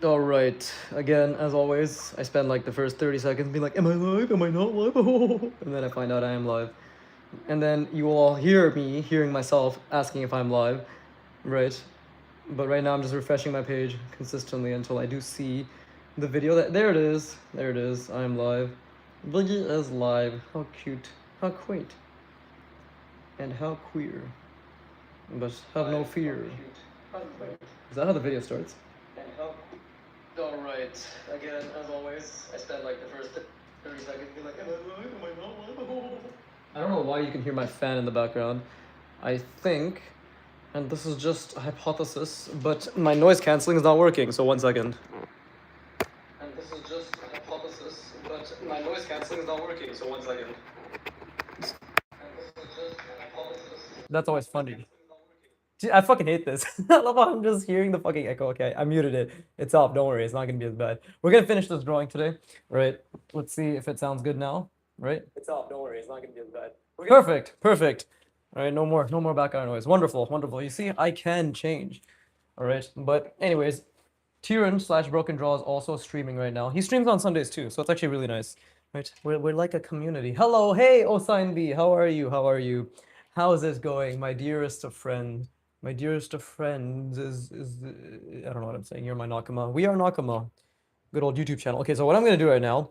All right. Again, as always, I spend like the first 30 seconds being like, am I live? Am I not live? And then I find out I am live. And then you will all hear me hearing myself asking if I'm live, right? But right now I'm just refreshing my page consistently until I do see the video that there it is. There it is. I am live. Boogie is live. How cute. How quaint. And how queer. But have no fear. Is that how the video starts? And how Alright, again, as always, I spend like the first 30 seconds being like, am I live? Am I not live? I don't know why you can hear my fan in the background. I think, and this is just a hypothesis, but my noise cancelling is not working, so 1 second. And this is just a hypothesis, but my noise cancelling is not working, so 1 second. And this is just a hypothesis. That's always funny. I fucking hate this. I love how I'm just hearing the fucking echo. Okay, I muted it. It's off. Don't worry. It's not gonna be as bad. We're gonna finish this drawing today, right? Let's see if it sounds good now, right? It's off. Don't worry. It's not gonna be as bad. Perfect. Perfect. All right. No more background noise. Wonderful. Wonderful. You see, I can change. All right. But anyways, Tyrion / Broken Draw is also streaming right now. He streams on Sundays too, so it's actually really nice. Right? We're like a community. Hello. Hey, Osine B. How are you? How are you? How is this going, my dearest of friends? My dearest of friends is I don't know what I'm saying. You're my Nakama. We are Nakama. Good old YouTube channel. Okay, so what I'm gonna do right now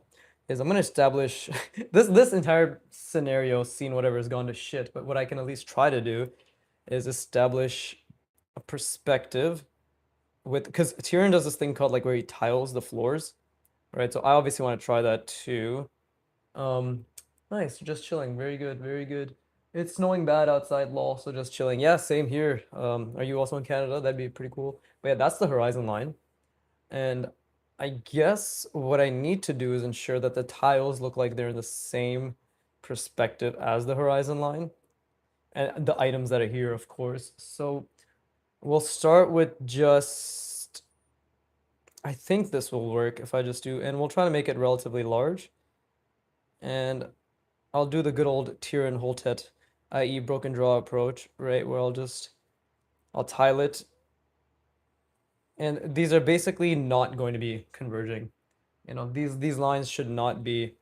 is I'm gonna establish this entire scenario, scene, whatever, has gone to shit. But what I can at least try to do is establish a perspective with, because Tyrion does this thing called like where he tiles the floors, right? So I obviously want to try that too. Nice, just chilling. Very good, very good. It's snowing bad outside, lol, so just chilling. Yeah, same here. Are you also in Canada? That'd be pretty cool. But yeah, that's the horizon line. And I guess what I need to do is ensure that the tiles look like they're in the same perspective as the horizon line. And the items that are here, of course. So we'll start with just, I think this will work if I just do, and we'll try to make it relatively large. And I'll do the good old Tyrion Holtet, i.e. broken draw approach, right? Where I'll tile it. And these are basically not going to be converging. You know, these lines should not be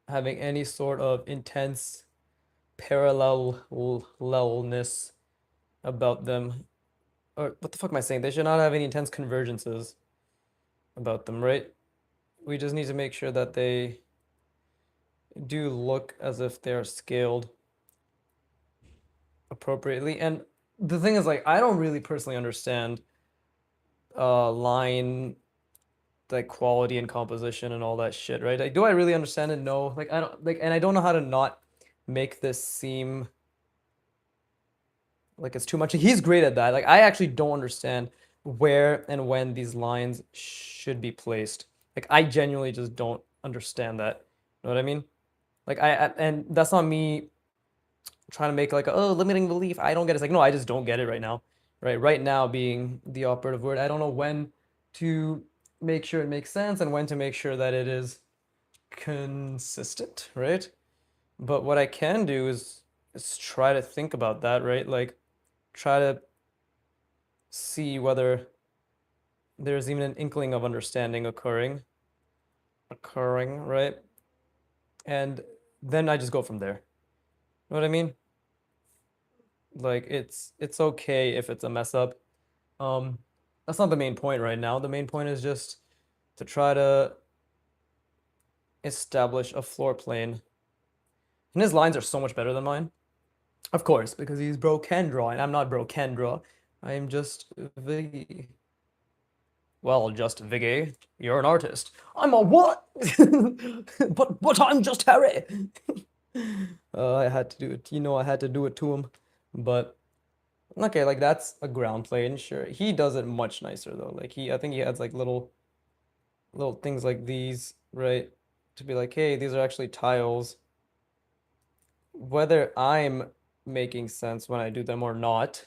having any sort of intense parallelness about them. Or what the fuck am I saying? They should not have any intense convergences about them, right? We just need to make sure that they do look as if they're scaled appropriately. And the thing is, like, I don't really personally understand line like quality and composition and all that shit, right? Like, do I really understand it? No. Like, I don't like, and I don't know how to not make this seem like it's too much. He's great at that. Like, I actually don't understand where and when these lines should be placed. Like, I genuinely just don't understand that. You know what I mean? Like, and that's not me trying to make like a, oh, limiting belief. I don't get it. It's like, no, I just don't get it right now. Right? Right now being the operative word. I don't know when to make sure it makes sense and when to make sure that it is consistent, right? But what I can do is try to think about that, right? Like, try to see whether there's even an inkling of understanding occurring, right? And then I just go from there. You know what I mean? Like, it's okay if it's a mess up. That's not the main point right now. The main point is just to try to establish a floor plane. And his lines are so much better than mine. Of course, because he's bro can draw, and I'm not bro can draw. I am just Viggy. Well, just Viggy, you're an artist. I'm a what? but I'm just Harry. I had to do it. You know, I had to do it to him. But okay, like that's a ground plane, sure. He does it much nicer though. Like I think he adds like little things like these, right? To be like, hey, these are actually tiles. Whether I'm making sense when I do them or not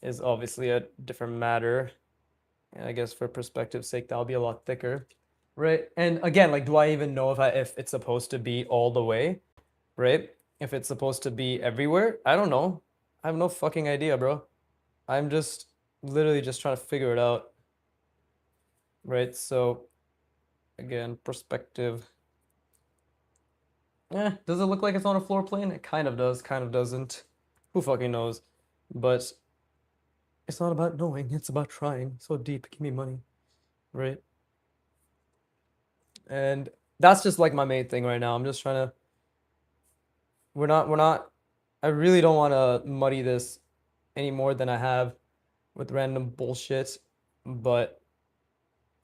is obviously a different matter. And I guess for perspective's sake, that'll be a lot thicker, right? And again, like, do I even know if it's supposed to be all the way, right? If it's supposed to be everywhere? I don't know. I have no fucking idea, bro. I'm just literally just trying to figure it out. right? So again, perspective. Does it look like it's on a floor plane? It kind of does, kind of doesn't. Who fucking knows? But it's not about knowing, it's about trying. So deep, give me money, right? And that's just like my main thing right now. I'm just trying to we're not I really don't want to muddy this any more than I have with random bullshit, but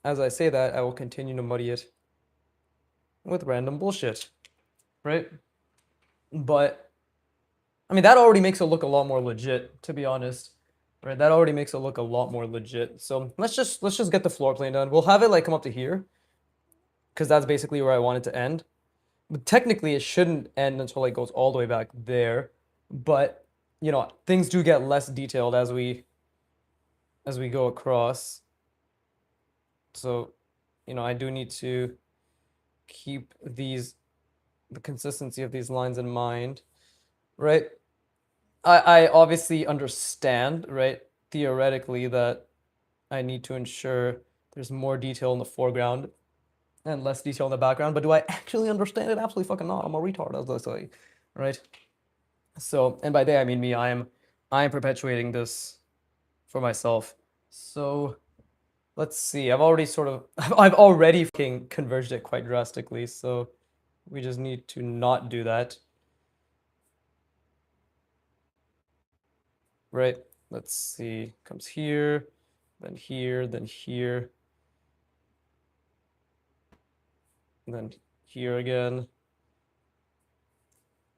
as I say that, I will continue to muddy it with random bullshit, right? But I mean, that already makes it look a lot more legit, to be honest. Right? That already makes it look a lot more legit. So let's just get the floor plane done. We'll have it like come up to here, because that's basically where I want it to end. But technically, it shouldn't end until it goes all the way back there. But things do get less detailed as we go across. So, I do need to keep the consistency of these lines in mind, right? I obviously understand, right, theoretically, that I need to ensure there's more detail in the foreground and less detail in the background. But do I actually understand it? Absolutely fucking not. I'm a retard, as I say, right? So, and by they I mean me. I am perpetuating this for myself. So let's see. I've already fucking converged it quite drastically. So we just need to not do that, right? Let's see. Comes here, then here, then here, and then here again,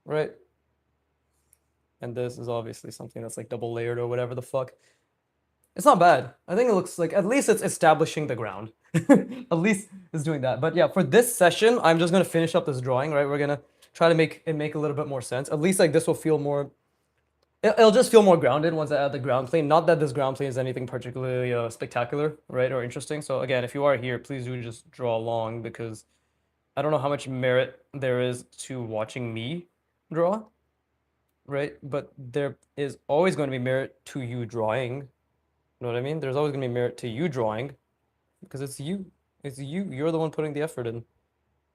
right? And this is obviously something that's like double layered or whatever the fuck. It's not bad. I think it looks like at least it's establishing the ground. At least it's doing that. But yeah, for this session, I'm just gonna finish up this drawing, right? We're gonna try to make it make a little bit more sense. At least like this will feel more. It'll just feel more grounded once I add the ground plane. Not that this ground plane is anything particularly spectacular, right, or interesting. So again, if you are here, please do just draw along, because I don't know how much merit there is to watching me draw, right? But there is always going to be merit to you drawing. You know what I mean? There's always going to be merit to you drawing, because it's you. It's you. You're the one putting the effort in,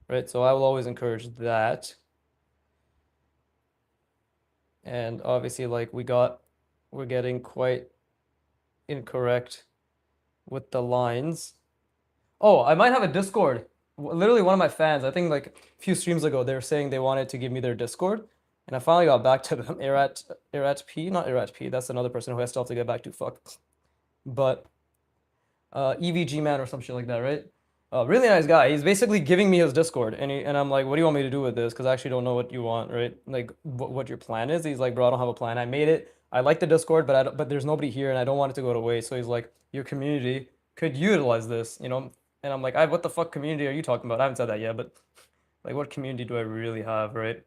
right? So I will always encourage that. And obviously, like we're getting quite incorrect with the lines. Oh, I might have a Discord. Literally, one of my fans, I think like a few streams ago, they were saying they wanted to give me their Discord, and I finally got back to them. Irat P, not Irat P. That's another person who I still have to get back to. Fuck. But EVG man or some shit like that, right? Really nice guy. He's basically giving me his Discord, and I'm like, what do you want me to do with this? Because I actually don't know what you want, right? Like, what your plan is. He's like, bro, I don't have a plan. I made it. I like the Discord, but there's nobody here, and I don't want it to go to waste. So he's like, your community could utilize this, you know? And I'm like, what the fuck community are you talking about? I haven't said that yet, but like, what community do I really have, right?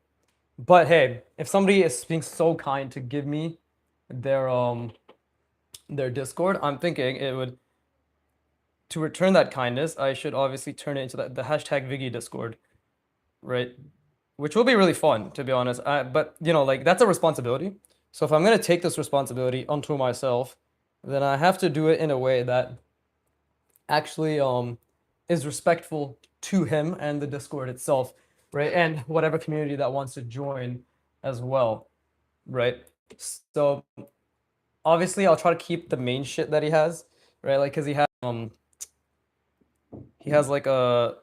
But hey, if somebody is being so kind to give me their their Discord, I'm thinking it would to return that kindness, I should obviously turn it into the hashtag Viggy Discord, right? Which will be really fun, to be honest. But like that's a responsibility. So if I'm gonna take this responsibility onto myself, then I have to do it in a way that actually is respectful to him and the Discord itself, right? And whatever community that wants to join as well, right? So obviously I'll try to keep the main shit that he has, right? Like, cause he has like a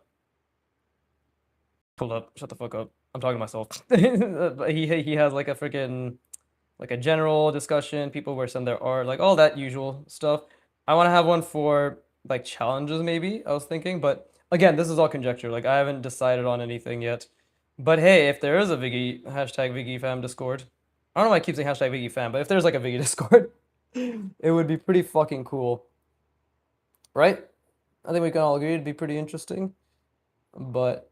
hold up, shut the fuck up. I'm talking to myself. But he has like a freaking like a general discussion, people where send their art, like all that usual stuff. I want to have one for like challenges maybe, I was thinking, but again, this is all conjecture. Like I haven't decided on anything yet. But hey, if there is a Viggy hashtag Viggy fam Discord, I don't know why I keep saying hashtag Viggy fam, but if there's like a Viggy Discord, it would be pretty fucking cool, right? I think we can all agree it'd be pretty interesting, but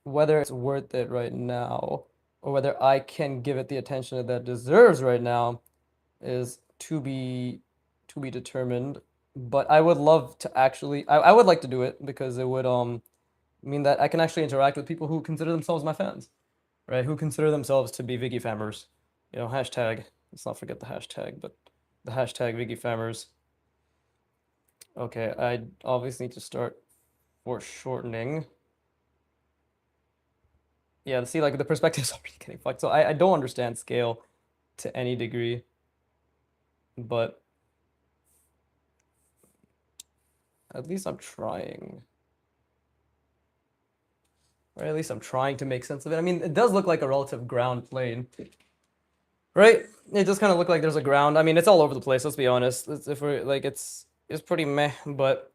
whether it's worth it right now or whether I can give it the attention that it deserves right now is to be determined. But I would love to actually I would like to do it because it would mean that I can actually interact with people who consider themselves my fans, right? Who consider themselves to be Viggy famers. Hashtag, let's not forget the hashtag, but the hashtag Viggy famers. Okay, I obviously need to start foreshortening. Yeah, see, like the perspective is already getting fucked. So I don't understand scale to any degree, but at least I'm trying. Or at least I'm trying to make sense of it. I mean, it does look like a relative ground plane, right? It does kind of look like there's a ground. I mean, it's all over the place. Let's be honest. If we're like, it's pretty meh, but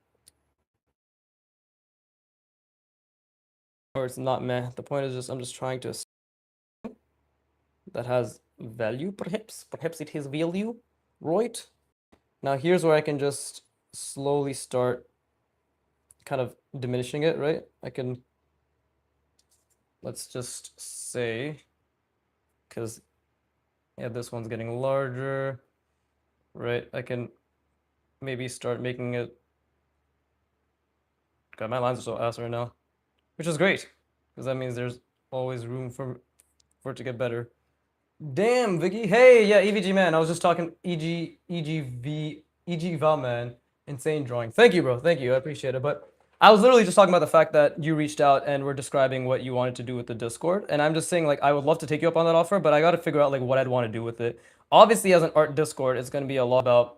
or it's not meh. The point is just I'm just trying to that has value, perhaps. Perhaps it has value, right? Now here's where I can just slowly start kind of diminishing it, right? I can, let's just say, because yeah, this one's getting larger, right? I can maybe start making it. God, my lines are so ass right now, which is great, because that means there's always room for it to get better. Damn, Vicky. Hey, yeah, EVG man. I was just talking EGV man. Insane drawing. Thank you, bro. Thank you. I appreciate it. But I was literally just talking about the fact that you reached out and were describing what you wanted to do with the Discord, and I'm just saying like I would love to take you up on that offer, but I got to figure out like what I'd want to do with it. Obviously, as an art Discord, it's going to be a lot about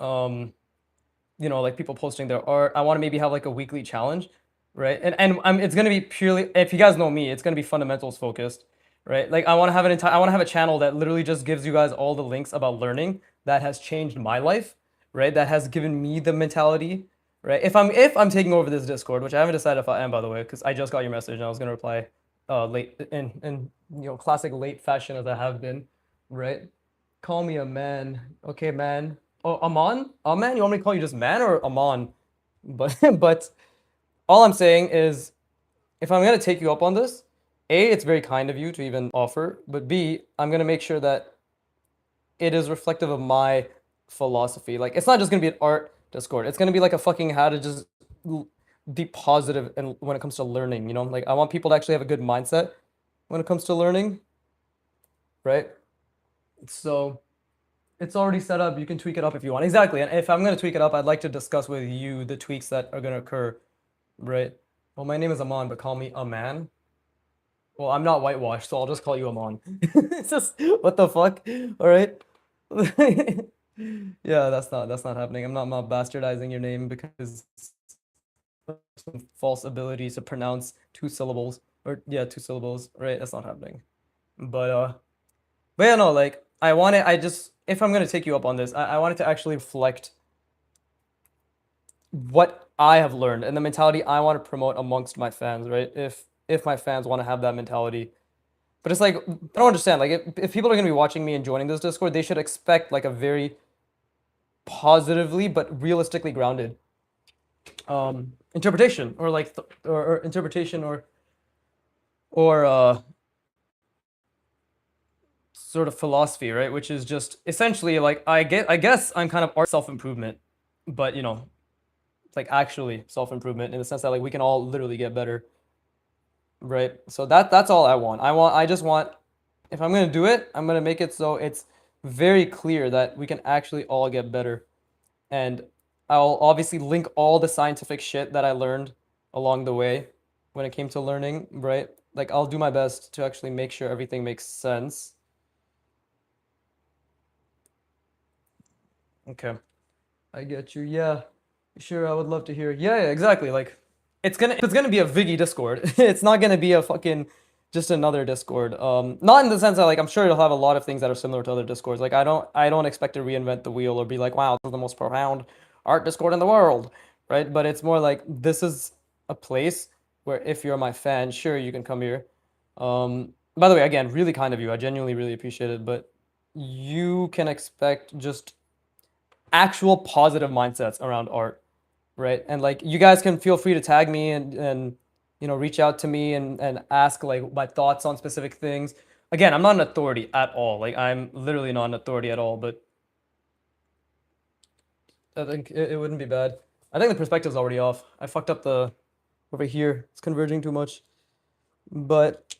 you know, like people posting their art. I want to maybe have like a weekly challenge, right? And it's gonna be purely, if you guys know me, it's gonna be fundamentals focused, right? Like I want to have I want to have a channel that literally just gives you guys all the links about learning that has changed my life, right? That has given me the mentality, right? If I'm taking over this Discord, which I haven't decided if I am, by the way, because I just got your message and I was gonna reply late in you know classic late fashion as I have been, right? Call me a man. Okay, man. Oh, Aman? Aman? You want me to call you just man or Aman? But but all I'm saying is if I'm gonna take you up on this, A, it's very kind of you to even offer, but B, I'm gonna make sure that it is reflective of my philosophy. Like it's not just gonna be an art Discord. It's gonna be like a fucking how to just be positive and when it comes to learning, you know? Like I want people to actually have a good mindset when it comes to learning, right? So it's already set up. You can tweak it up if you want. Exactly. And if I'm going to tweak it up, I'd like to discuss with you the tweaks that are going to occur, right? Well, my name is Aman, but call me a man. Well, I'm not whitewashed, so I'll just call you Aman. It's just what the fuck? All right. Yeah, that's not happening. I'm not bastardizing your name because some false ability to pronounce two syllables or yeah, two syllables, right? That's not happening. But yeah, no, like I want it. I just if I'm gonna take you up on this, I want it to actually reflect what I have learned and the mentality I want to promote amongst my fans, right? If my fans want to have that mentality. But it's like I don't understand. Like if people are gonna be watching me and joining this Discord, they should expect like a very positively but realistically grounded interpretation or like or interpretation or sort of philosophy, right? Which is just essentially like I guess I'm kind of art self-improvement, but you know, like actually self-improvement in the sense that like we can all literally get better, right? So that's all I want. I just want if I'm gonna do it, I'm gonna make it so it's very clear that we can actually all get better. And I'll obviously link all the scientific shit that I learned along the way when it came to learning, right? Like I'll do my best to actually make sure everything makes sense. Okay. I get you. Yeah. Sure, I would love to hear. Yeah, yeah, exactly. Like it's gonna be a Vigi Discord. It's not gonna be a fucking just another Discord. Not in the sense that like I'm sure it'll have a lot of things that are similar to other Discords. Like I don't expect to reinvent the wheel or be like, wow, this is the most profound art Discord in the world, right? But it's more like this is a place where if you're my fan, sure you can come here. By the way, again, really kind of you. I genuinely really appreciate it, but you can expect just actual positive mindsets around art, right? And like you guys can feel free to tag me and you know reach out to me and ask like my thoughts on specific things. Again, I'm not an authority at all. Like I'm literally not an authority at all, but I think it wouldn't be bad. I think the perspective's already off. I fucked up the over here. It's converging too much, but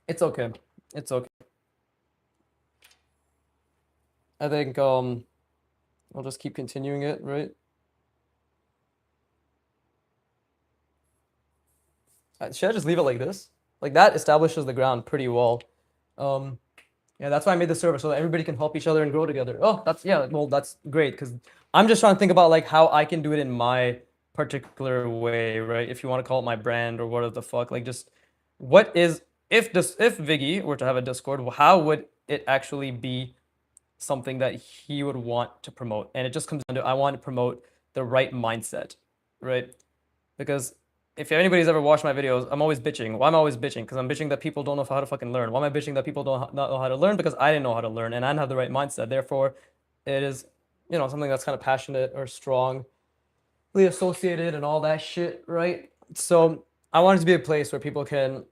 it's okay. It's okay. I think I'll just keep continuing it, right? Should I just leave it like this? Like that establishes the ground pretty well. Um, yeah, that's why I made the server so that everybody can help each other and grow together. Oh, that's yeah, well, that's great because I'm just trying to think about like how I can do it in my particular way, right? If you want to call it my brand or whatever the fuck, like just what is if Viggy were to have a Discord, how would it actually be something that he would want to promote? And it just comes down to I want to promote the right mindset, right? Because if anybody's ever watched my videos, I'm always bitching. Why am I always bitching? Because I'm bitching that people don't know how to fucking learn. Why am I bitching that people don't not know how to learn? Because I didn't know how to learn and I didn't have the right mindset. Therefore, it is, something that's kind of passionate or strongly associated and all that shit, right? So I want it to be a place where people can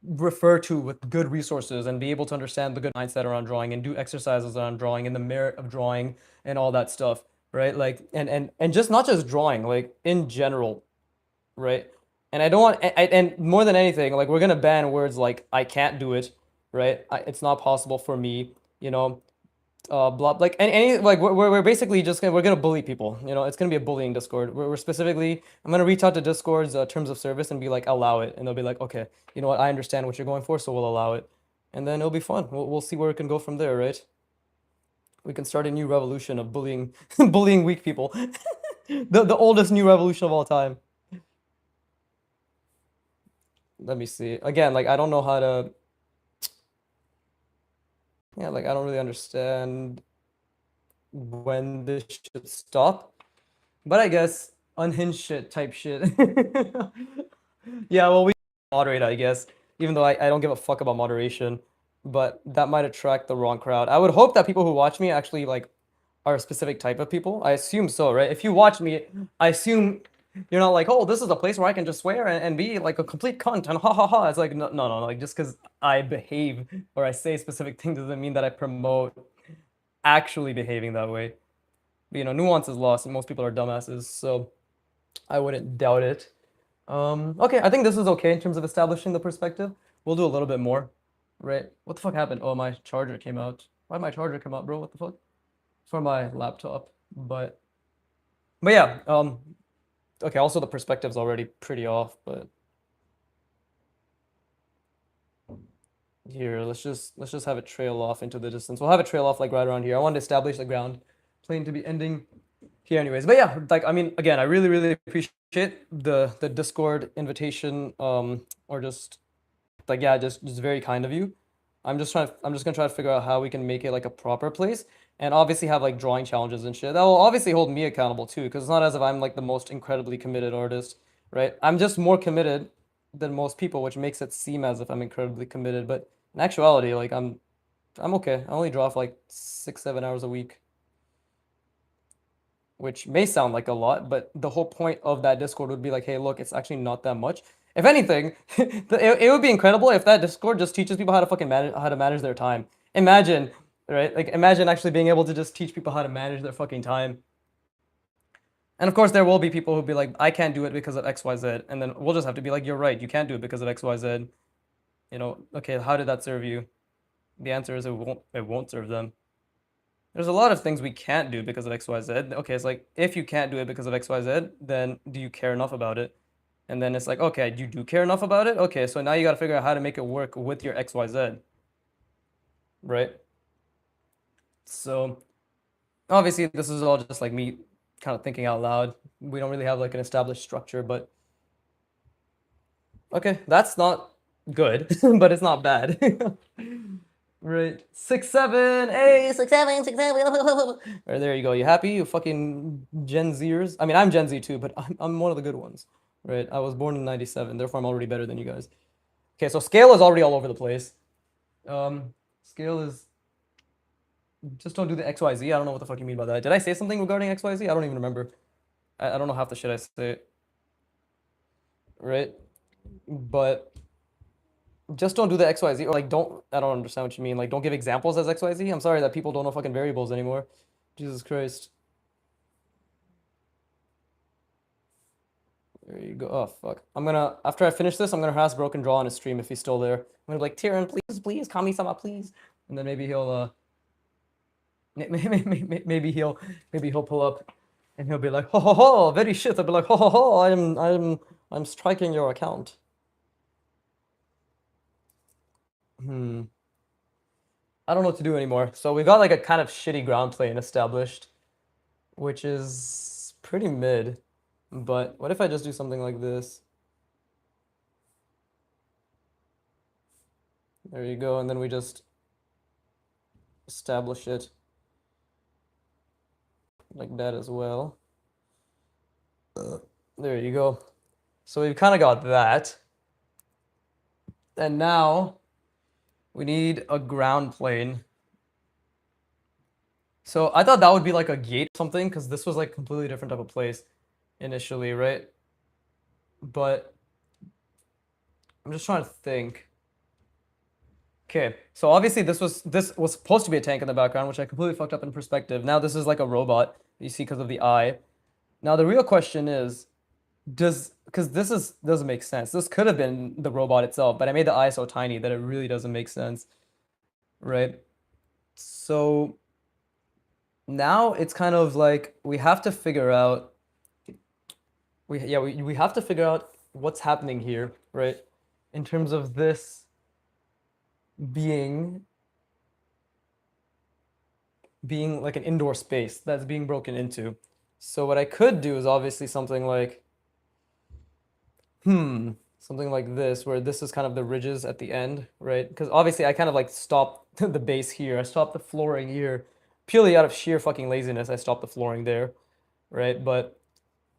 refer to with good resources and be able to understand the good mindset around drawing and do exercises around drawing and the merit of drawing and all that stuff, right? Like and just not just drawing, like in general, right? And I don't want, and more than anything, like we're gonna ban words like I can't do it, right? It's not possible for me, blah, like any like we're basically just gonna we're gonna bully people, it's gonna be a bullying Discord. We're specifically, I'm gonna reach out to Discord's terms of service and be like allow it, and they'll be like okay, you know what, I understand what you're going for, so we'll allow it, and then it'll be fun. We'll see where it can go from there, right? We can start a new revolution of bullying bullying weak people, the oldest new revolution of all time. Let me see. Again, like I don't know how to. Yeah, like I don't really understand when this should stop. But I guess unhinged shit type shit. Yeah, well we moderate, I guess. Even though I don't give a fuck about moderation. But that might attract the wrong crowd. I would hope that people who watch me actually like are a specific type of people. I assume so, right? If you watch me, I assume you're not like, oh, this is a place where I can just swear and be like a complete cunt and ha ha ha. It's like, no, no, no. Like, just because I behave or I say specific things doesn't mean that I promote actually behaving that way. But, nuance is lost and most people are dumbasses. So I wouldn't doubt it. Okay, I think this is okay in terms of establishing the perspective. We'll do a little bit more, right? What the fuck happened? Oh, my charger came out. Why'd my charger come out, bro? What the fuck? It's for my laptop. But yeah, okay, also the perspective's already pretty off, but here, let's just have it trail off into the distance. We'll have it trail off like right around here. I want to establish the ground plane to be ending here anyways. But yeah, like I mean, again, I really, really appreciate the Discord invitation, or just like yeah, just very kind of you. I'm just gonna try to figure out how we can make it like a proper place and obviously have like drawing challenges and shit. That will obviously hold me accountable too, because it's not as if I'm like the most incredibly committed artist, right? I'm just more committed than most people, which makes it seem as if I'm incredibly committed. But in actuality, like I'm okay. I only draw for like 6-7 hours a week, which may sound like a lot, but the whole point of that Discord would be like, hey, look, it's actually not that much. If anything, it would be incredible if that Discord just teaches people how to fucking manage their time. Imagine, right? Like imagine actually being able to just teach people how to manage their fucking time. And of course, there will be people who'll be like, I can't do it because of XYZ. And then we'll just have to be like, you're right, you can't do it because of XYZ. Okay, how did that serve you? The answer is it won't serve them. There's a lot of things we can't do because of XYZ. Okay, it's like, if you can't do it because of XYZ, then do you care enough about it? And then it's like, okay, you do care enough about it? Okay, so now you gotta figure out how to make it work with your XYZ, right? So obviously this is all just like me kind of thinking out loud. We don't really have like an established structure, but okay, that's not good, but it's not bad. Right, 6-7, hey, 6-7, 6-7. Right, there you go. You happy? You fucking Gen Zers. I mean, I'm Gen Z too, but I'm one of the good ones. Right, I was born in '97, therefore I'm already better than you guys. Okay, so scale is already all over the place. Scale is just don't do the XYZ. I don't know what the fuck you mean by that. Did I say something regarding XYZ? I don't even remember. I don't know half the shit I say. Right, but just don't do the XYZ, or like I don't understand what you mean. Like don't give examples as XYZ. I'm sorry that people don't know fucking variables anymore. Jesus Christ. There you go. Oh fuck. After I finish this, I'm gonna harass Broken Draw on his stream if he's still there. I'm gonna be like, Tyrion, please, please, Kami-sama, please. And then maybe he'll Maybe he'll pull up and he'll be like, ho ho ho, very shit. I'll be like, ho ho ho, I'm striking your account. I don't know what to do anymore. So we got like a kind of shitty ground plane established, which is pretty mid. But what if I just do something like this? There you go, and then we just establish it like that as well. There you go. So we've kind of got that. And now we need a ground plane. So I thought that would be like a gate or something, because this was like completely different type of place initially, right? But I'm just trying to think. Okay, so obviously this was supposed to be a tank in the background, which I completely fucked up in perspective. Now this is like a robot you see because of the eye. Now the real question is, because doesn't make sense. This could have been the robot itself, but I made the eye so tiny that it really doesn't make sense, right? So now it's kind of like we have to figure out we have to figure out what's happening here, right? In terms of this being like an indoor space that's being broken into. So what I could do is obviously something like something like this, where this is kind of the ridges at the end, right? Because obviously I kind of like stopped the base here. I stopped the flooring here purely out of sheer fucking laziness. I stopped the flooring there, right? But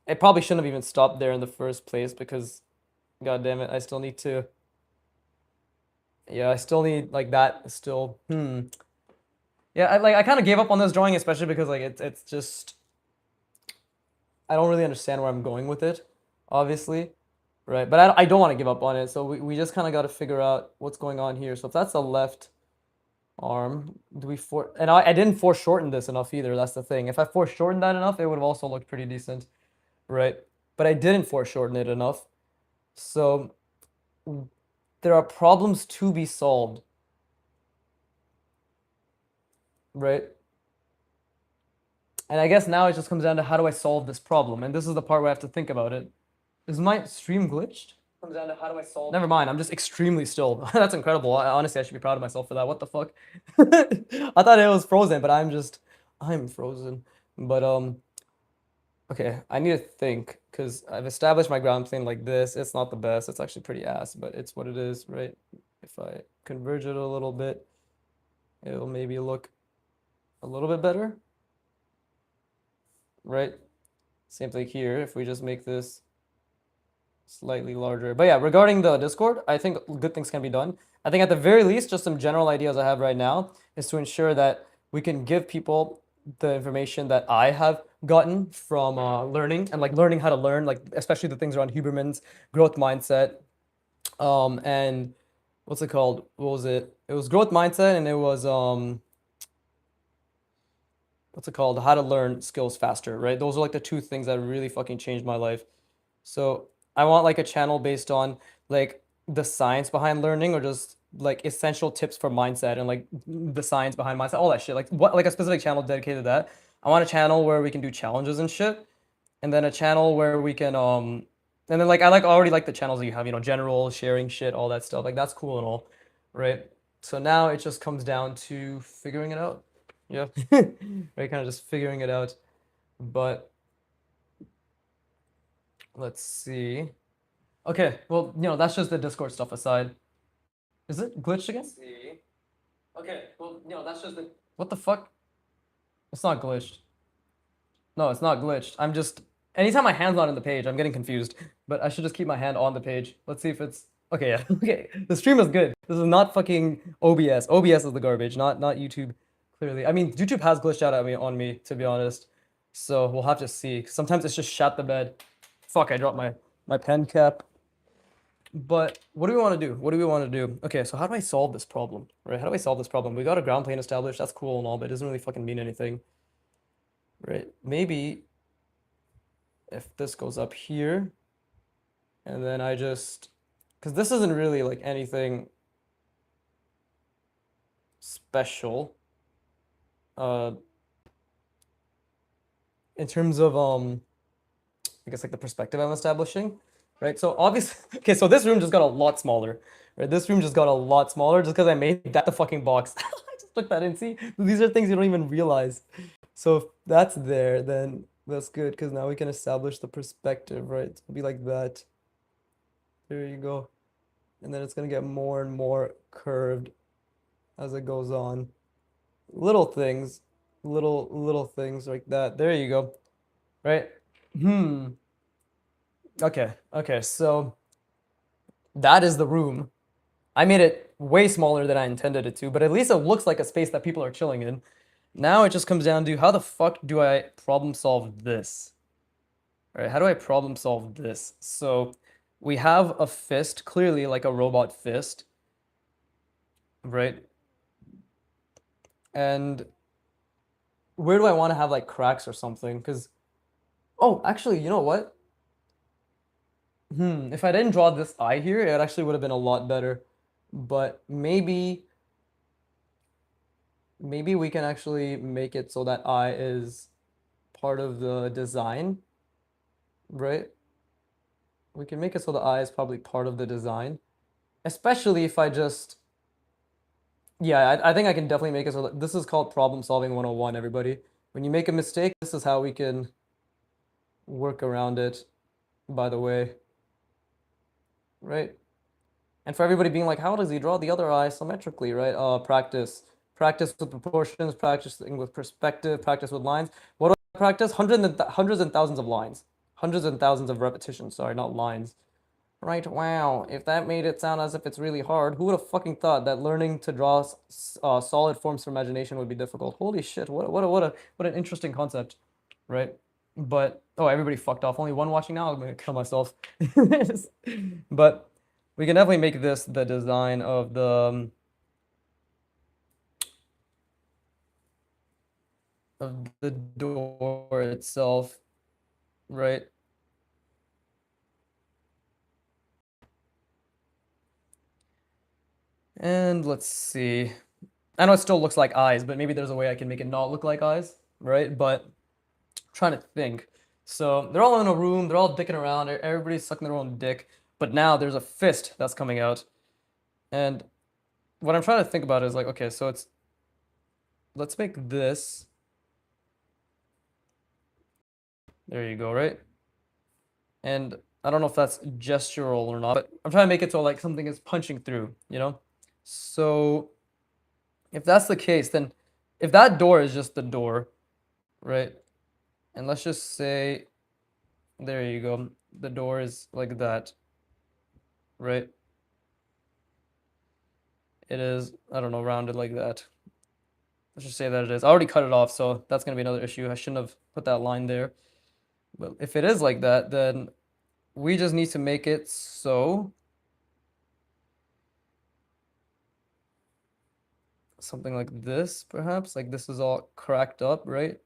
I probably shouldn't have even stopped there in the first place because, god damn it, I still need to. Yeah, I still need like that. Still, yeah, I kind of gave up on this drawing, especially because like it's just I don't really understand where I'm going with it, obviously, right? But I don't want to give up on it, so we just kind of got to figure out what's going on here. So if that's the left arm, do we and I didn't foreshorten this enough either. That's the thing. If I foreshortened that enough, it would have also looked pretty decent, right? But I didn't foreshorten it enough, so there are problems to be solved, right? And I guess now it just comes down to how do I solve this problem? And this is the part where I have to think about it. Is my stream glitched? Comes down to how do I solve. Never mind, I'm just extremely still. That's incredible. Honestly, I should be proud of myself for that. What the fuck? I thought it was frozen, but I'm frozen. But okay, I need to think because I've established my ground plane like this. It's not the best. It's actually pretty ass, but it's what it is, right? If I converge it a little bit, it'll maybe look a little bit better, right? Same thing here. If we just make this slightly larger. But yeah, regarding the Discord, I think good things can be done. I think at the very least, just some general ideas I have right now is to ensure that we can give people the information that I have gotten from learning and like learning how to learn, like especially the things around Huberman's growth mindset. And what's it called? What was it? It was growth mindset, and it was what's it called? How to learn skills faster, right? Those are like the two things that really fucking changed my life. So I want like a channel based on like the science behind learning or just like essential tips for mindset and like the science behind mindset, all that shit. Like what, like a specific channel dedicated to that. I want a channel where we can do challenges and shit, and then a channel where we can and then like I like already like the channels that you have, general sharing shit, all that stuff. Like that's cool and all, right? So now it just comes down to figuring it out. Yeah. Right, kind of just figuring it out. But let's see. Okay, well, that's just the Discord stuff aside. Is it glitched again? Let's see. Okay, well, that's just the. What the fuck? It's not glitched. No, it's not glitched. I'm just. Anytime my hand's not on the page, I'm getting confused. But I should just keep my hand on the page. Let's see if it's. Okay, yeah. Okay, the stream is good. This is not fucking OBS. OBS is the garbage, not YouTube. Clearly, I mean, YouTube has glitched out at me on me, to be honest. So we'll have to see. Sometimes it's just shat the bed. Fuck! I dropped my pen cap. But what do we want to do? What do we want to do? Okay, so how do I solve this problem? Right? How do I solve this problem? We got a ground plane established. That's cool and all, but it doesn't really fucking mean anything. Right? Maybe if this goes up here, and then I just, because this isn't really like anything special. in terms of I guess like the perspective I'm establishing, right? So obviously, okay, so this room just got a lot smaller, right? This room just got a lot smaller just because I made that the fucking box. I just took that in. See, these are things you don't even realize. So if that's there, then that's good because now we can establish the perspective, right? It'll be like that. There you go. And then it's gonna get more and more curved as it goes on. Little things, little things like that. There you go. Right? Hmm. Okay. So that is the room. I made it way smaller than I intended it to, but at least it looks like a space that people are chilling in. Now it just comes down to how the fuck do I problem solve this? All right, how do I problem solve this? So we have a fist, clearly like a robot fist, right? And where do I want to have like cracks or something? Because, oh, actually, you know what? If I didn't draw this eye here, it actually would have been a lot better. But maybe we can actually make it so that eye is part of the design, right? We can make it so the eye is probably part of the design, especially if I just, yeah, I think I can definitely make it so that this is called problem solving 101, everybody. When you make a mistake, this is how we can work around it, by the way, right? And for everybody being like, how does he draw the other eye symmetrically, right? Practice. Practice with proportions, practicing with perspective, practice with lines. What do I practice? Hundreds and thousands of lines. Hundreds and thousands of repetitions, sorry, not lines. Right, wow. If that made it sound as if it's really hard, who would have fucking thought that learning to draw solid forms for imagination would be difficult? Holy shit, what an interesting concept, right? But oh, everybody fucked off. Only one watching now. I'm gonna kill myself. But we can definitely make this the design of the door itself, right? And let's see. I know it still looks like eyes, but maybe there's a way I can make it not look like eyes, right? But I'm trying to think. So they're all in a room, they're all dicking around, everybody's sucking their own dick. But now there's a fist that's coming out. And what I'm trying to think about is like, okay, so let's make this. There you go, right? And I don't know if that's gestural or not, but I'm trying to make it so like something is punching through, you know? So if that's the case, then if that door is just the door, right? And let's just say, there you go, the door is like that, right? It is, I don't know, rounded like that. Let's just say that it is. I already cut it off, so that's gonna be another issue. I shouldn't have put that line there. But if it is like that, then we just need to make it so something like this, perhaps. Like this is all cracked up, right?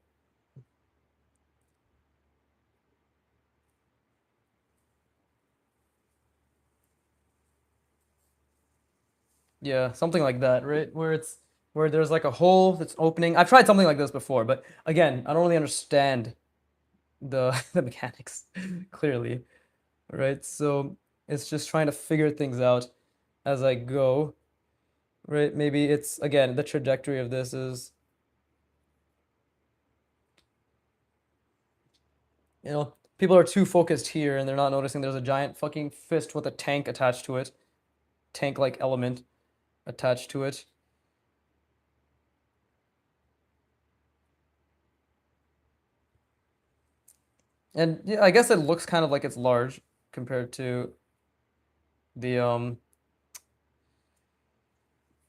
Yeah, something like that, right? Where there's like a hole that's opening. I've tried something like this before, but again, I don't really understand the the mechanics clearly, right? So it's just trying to figure things out as I go, right? Maybe it's again the trajectory of this is, people are too focused here and they're not noticing there's a giant fucking fist with a tank attached to it, tank-like element attached to it. And yeah, I guess it looks kind of like it's large compared to the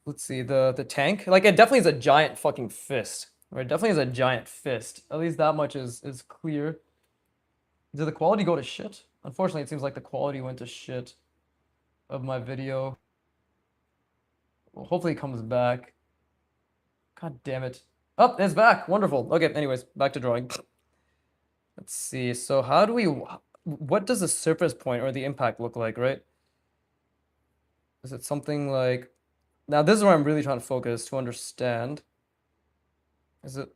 let's see, the tank. Like it definitely is a giant fucking fist. Right? Definitely is a giant fist. At least that much is clear. Did the quality go to shit? Unfortunately, it seems like the quality went to shit of my video. Well, hopefully it comes back. God damn it. Oh, it's back. Wonderful. Okay, anyways, back to drawing. Let's see. So how do we, what does the surface point or the impact look like, right? Is it something like, now this is where I'm really trying to focus to understand. Is it,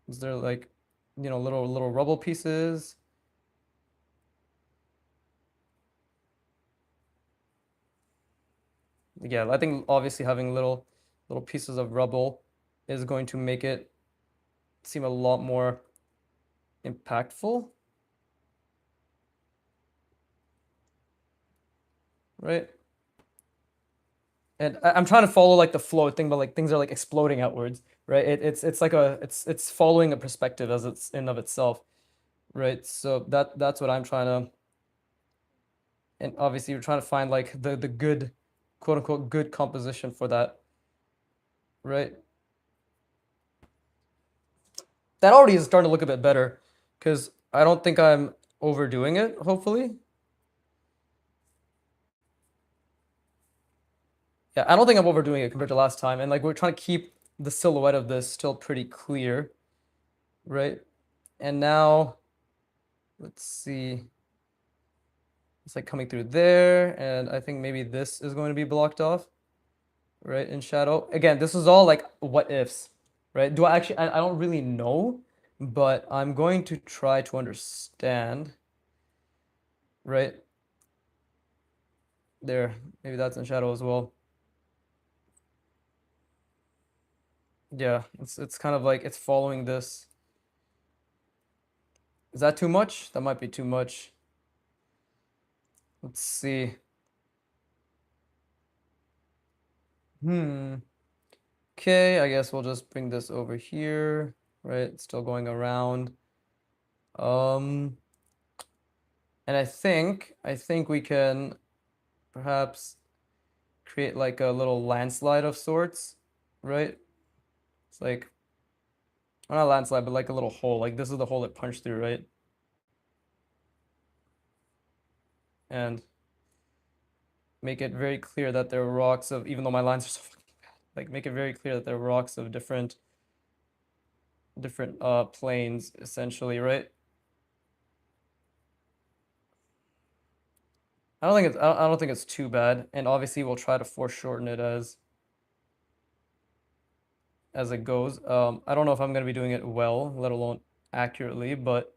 is there like, you know, little rubble pieces. Yeah, I think obviously having little pieces of rubble is going to make it seem a lot more impactful, right? And I'm trying to follow like the flow thing, but like things are like exploding outwards, right? It's like it's following a perspective as it's in of itself, right? So that's what I'm trying to, and obviously you're trying to find like the good, quote unquote, good composition for that, right? That already is starting to look a bit better, because I don't think I'm overdoing it. Hopefully, yeah, I don't think I'm overdoing it compared to last time, and like we're trying to keep the silhouette of this still pretty clear, right? And now let's see. It's like coming through there, and I think maybe this is going to be blocked off, right, in shadow. Again, this is all like what ifs, right? Do I actually, I don't really know, but I'm going to try to understand, right? There, maybe that's in shadow as well. Yeah, it's kind of like it's following this. Is that too much? That might be too much. Let's see. Hmm. Okay, I guess we'll just bring this over here, right? It's still going around. Um, and I think we can perhaps create like a little landslide of sorts, right? It's like, well, not a landslide, but like a little hole. Like this is the hole it punched through, right? And make it very clear that there are rocks of, even though my lines are so fucking bad, like make it very clear that there are rocks of different planes essentially, right? I don't think it's too bad, and obviously we'll try to foreshorten it as it goes. I don't know if I'm gonna be doing it well, let alone accurately, but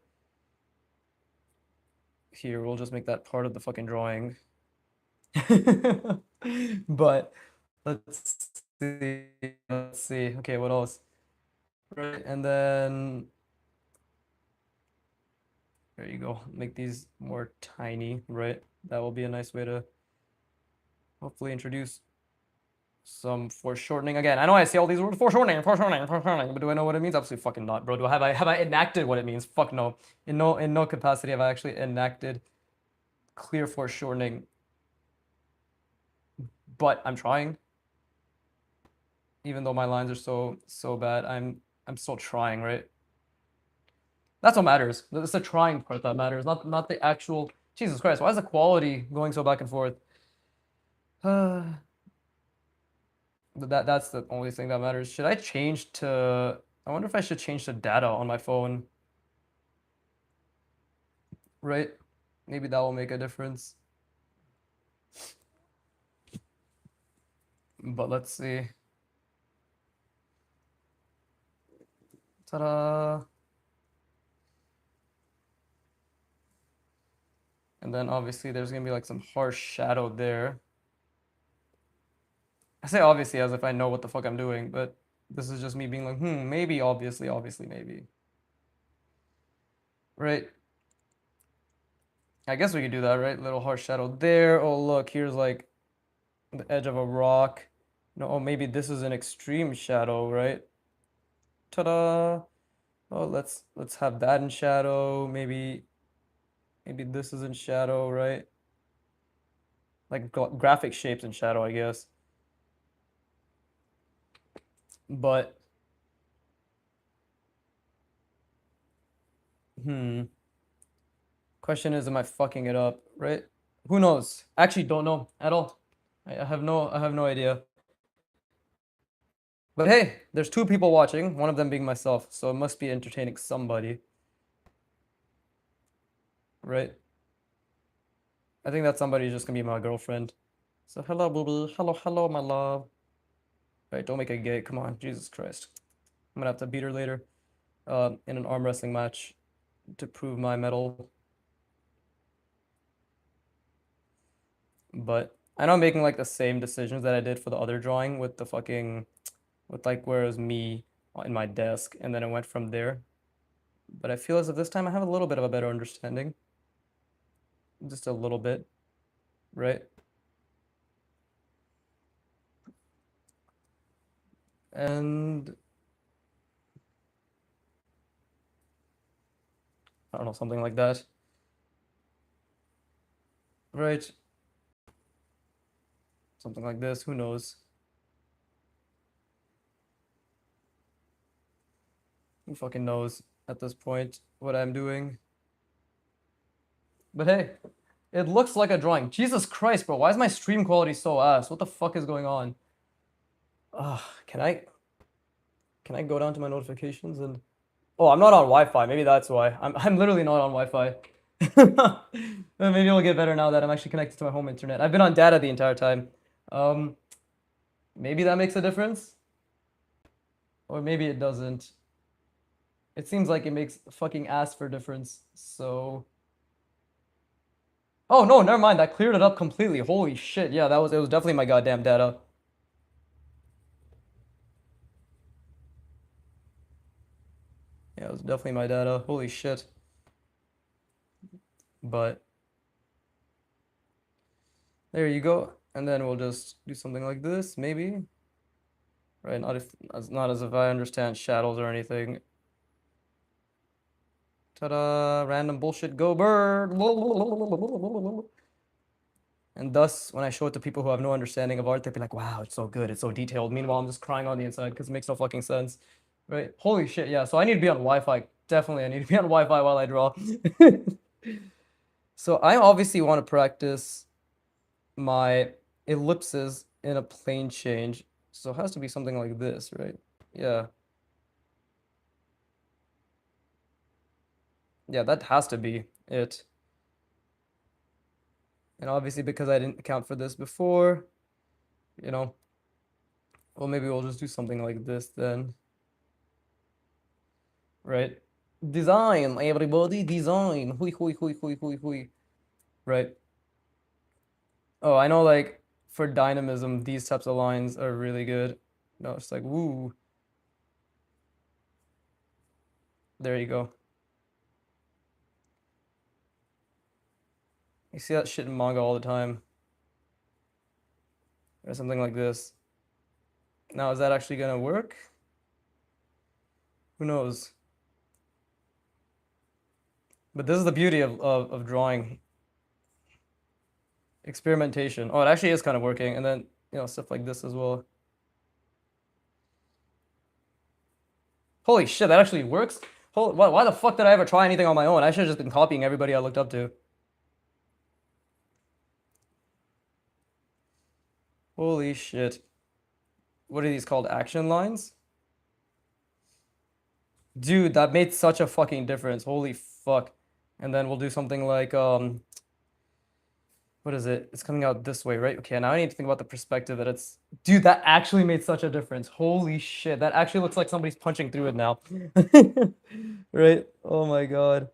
here we'll just make that part of the fucking drawing. But let's see, let's see. Okay, what else? Right, and then there you go. Make these more tiny, right? That will be a nice way to hopefully introduce some foreshortening. Again, I know I say all these words, foreshortening, but do I know what it means? Absolutely fucking not, bro. Have I enacted what it means? Fuck no. In no capacity have I actually enacted clear foreshortening. But I'm trying. Even though my lines are so bad, I'm still trying, right? That's what matters. It's the trying part that matters, not the actual. Jesus Christ, why is the quality going so back and forth? That's the only thing that matters. Should I change to? I wonder if I should change to data on my phone, right? Maybe that will make a difference. But let's see. Ta-da! And then obviously there's gonna be like some harsh shadow there. I say obviously as if I know what the fuck I'm doing, but this is just me being like, maybe, obviously, maybe. Right? I guess we could do that, right? Little harsh shadow there. Oh, look, here's like the edge of a rock. No, oh, maybe this is an extreme shadow, right? Ta-da! Oh, let's have that in shadow. Maybe this is in shadow, right? Like graphic shapes in shadow, I guess. But question is, am I fucking it up, right? Who knows? Actually, don't know at all. I have no idea. But hey, there's two people watching, one of them being myself, so it must be entertaining somebody, right? I think that somebody is just gonna be my girlfriend. So hello, boo. Hello, my love. Right, don't make it gay. Come on, Jesus Christ. I'm gonna have to beat her later. in an arm wrestling match to prove my mettle. But I know I'm making like the same decisions that I did for the other drawing with the fucking with like where it was me in my desk and then it went from there. But I feel as if this time I have a little bit of a better understanding. Just a little bit, right? And I don't know, something like that. Right? Something like this, who knows? Who fucking knows at this point what I'm doing? But hey, it looks like a drawing. Jesus Christ, bro, why is my stream quality so ass? What the fuck is going on? Ugh, can I go down to my notifications and oh, I'm not on Wi-Fi. Maybe that's why. I'm literally not on Wi-Fi. Maybe it'll get better now that I'm actually connected to my home internet. I've been on data the entire time. Um, maybe that makes a difference, or maybe it doesn't. It seems like it makes fucking ass for difference. So, oh no, never mind. That cleared it up completely. Holy shit! Yeah, it was definitely my goddamn data. Yeah, it was definitely my data. Holy shit! But there you go. And then we'll just do something like this, maybe. Right? Not as if I understand shadows or anything. Ta-da! Random bullshit. Go bird. And thus, when I show it to people who have no understanding of art, they'd be like, "Wow, it's so good. It's so detailed." Meanwhile, I'm just crying on the inside because it makes no fucking sense. Right? Holy shit! Yeah. So I need to be on Wi-Fi. Definitely, I need to be on Wi-Fi while I draw. So I obviously want to practice my ellipses in a plane change. So it has to be something like this, right? Yeah. Yeah, that has to be it. And obviously because I didn't account for this before, you know, well maybe we'll just do something like this then. Right? Design, everybody, design. Hui, hui, hui, hui, hui, hui. Right? Oh, I know like for dynamism, these types of lines are really good. No, it's like woo. There you go. You see that shit in manga all the time. Or something like this. Now, is that actually gonna work? Who knows? But this is the beauty of drawing. Experimentation. Oh, it actually is kind of working. And then, you know, stuff like this as well. Holy shit, that actually works? Why the fuck did I ever try anything on my own? I should have just been copying everybody I looked up to. Holy shit. What are these called? Action lines? Dude, that made such a fucking difference. Holy fuck. And then we'll do something like, what is it? It's coming out this way, right? Okay, now I need to think about the perspective that it's... Dude, that actually made such a difference. Holy shit. That actually looks like somebody's punching through it now. Right? Oh my god.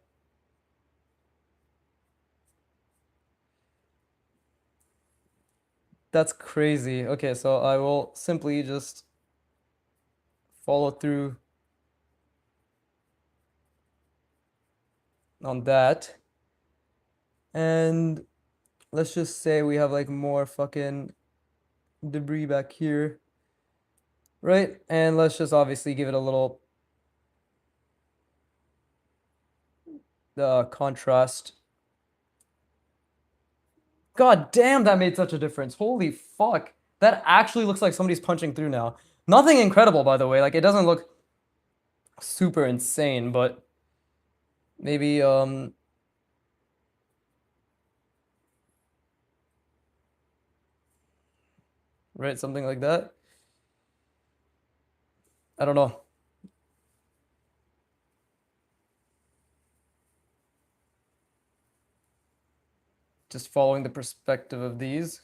That's crazy. Okay, so I will simply just follow through on that. And let's just say we have like more fucking debris back here. Right? And let's just obviously give it a little contrast. God damn, that made such a difference. Holy fuck. That actually looks like somebody's punching through now. Nothing incredible, by the way. Like, it doesn't look super insane, but maybe, right, something like that. I don't know. Just following the perspective of these.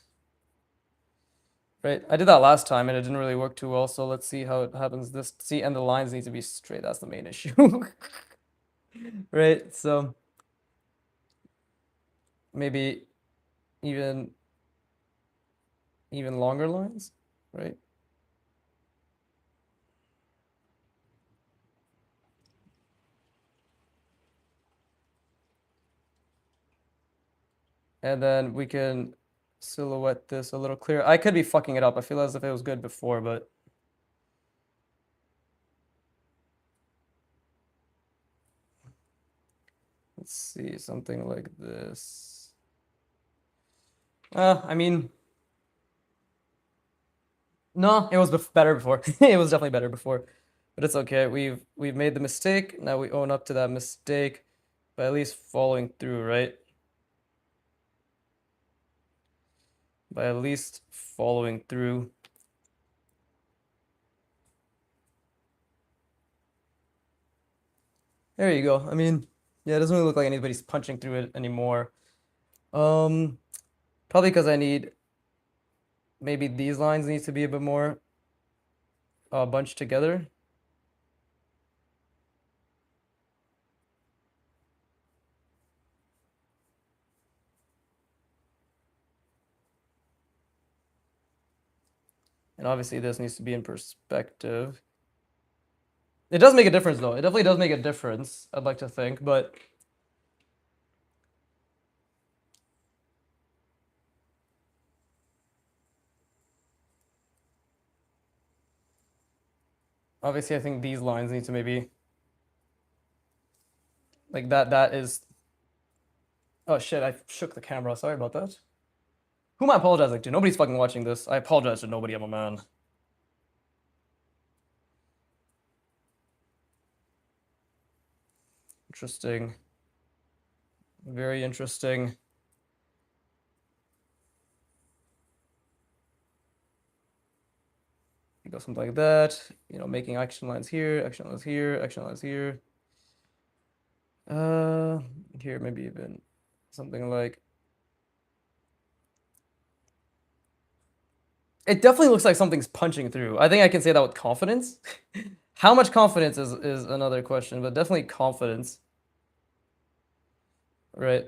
Right? I did that last time and it didn't really work too well, so let's see how it happens this. See, and the lines need to be straight. That's the main issue. Right? So maybe even longer lines, right? And then we can silhouette this a little clearer. I could be fucking it up. I feel as if it was good before, but let's see, something like this. I mean, no, it was better before. It was definitely better before, but it's okay. We've made the mistake. Now we own up to that mistake by at least following through, right? By at least following through. There you go. I mean, yeah, it doesn't really look like anybody's punching through it anymore. Probably because I need maybe these lines need to be a bit more bunched together. And obviously this needs to be in perspective. It does make a difference though. It definitely does make a difference, I'd like to think, but obviously I think these lines need to maybe like that is. Oh shit, I shook the camera. Sorry about that. Who am I apologizing to? Nobody's fucking watching this. I apologize to nobody. I'm a man. Interesting. Very interesting. You go something like that. You know, making action lines here, action lines here, action lines here. Here maybe even something like. It definitely looks like something's punching through. I think I can say that with confidence. How much confidence is another question, but definitely confidence. Right.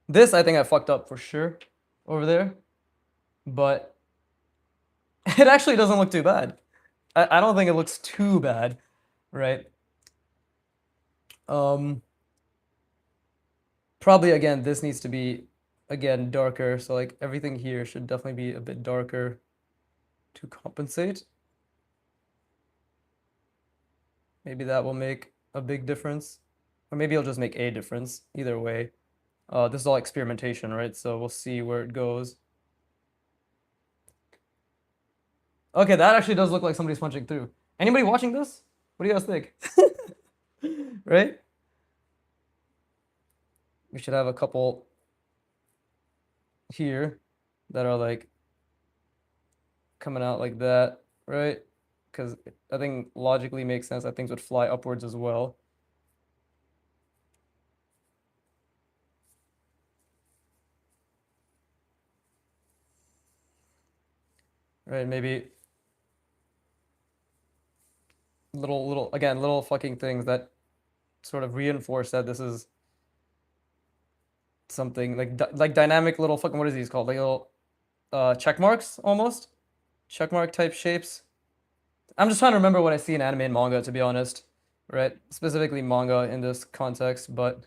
This I think I fucked up for sure over there, but it actually doesn't look too bad. I don't think it looks too bad, right? Probably again, this needs to be again darker. So like everything here should definitely be a bit darker to compensate. Maybe that will make a big difference, or maybe it'll just make a difference. Either way, this is all experimentation, right? So we'll see where it goes. Okay, that actually does look like somebody's punching through. Anybody watching this? What do you guys think? Right? We should have a couple here that are like coming out like that, right? Because I think logically makes sense that things would fly upwards as well. Right, maybe little fucking things that sort of reinforce that this is something like dynamic little fucking, what is these called? Like little check marks almost. Check mark type shapes. I'm just trying to remember what I see in anime and manga, to be honest. Right? Specifically manga in this context, but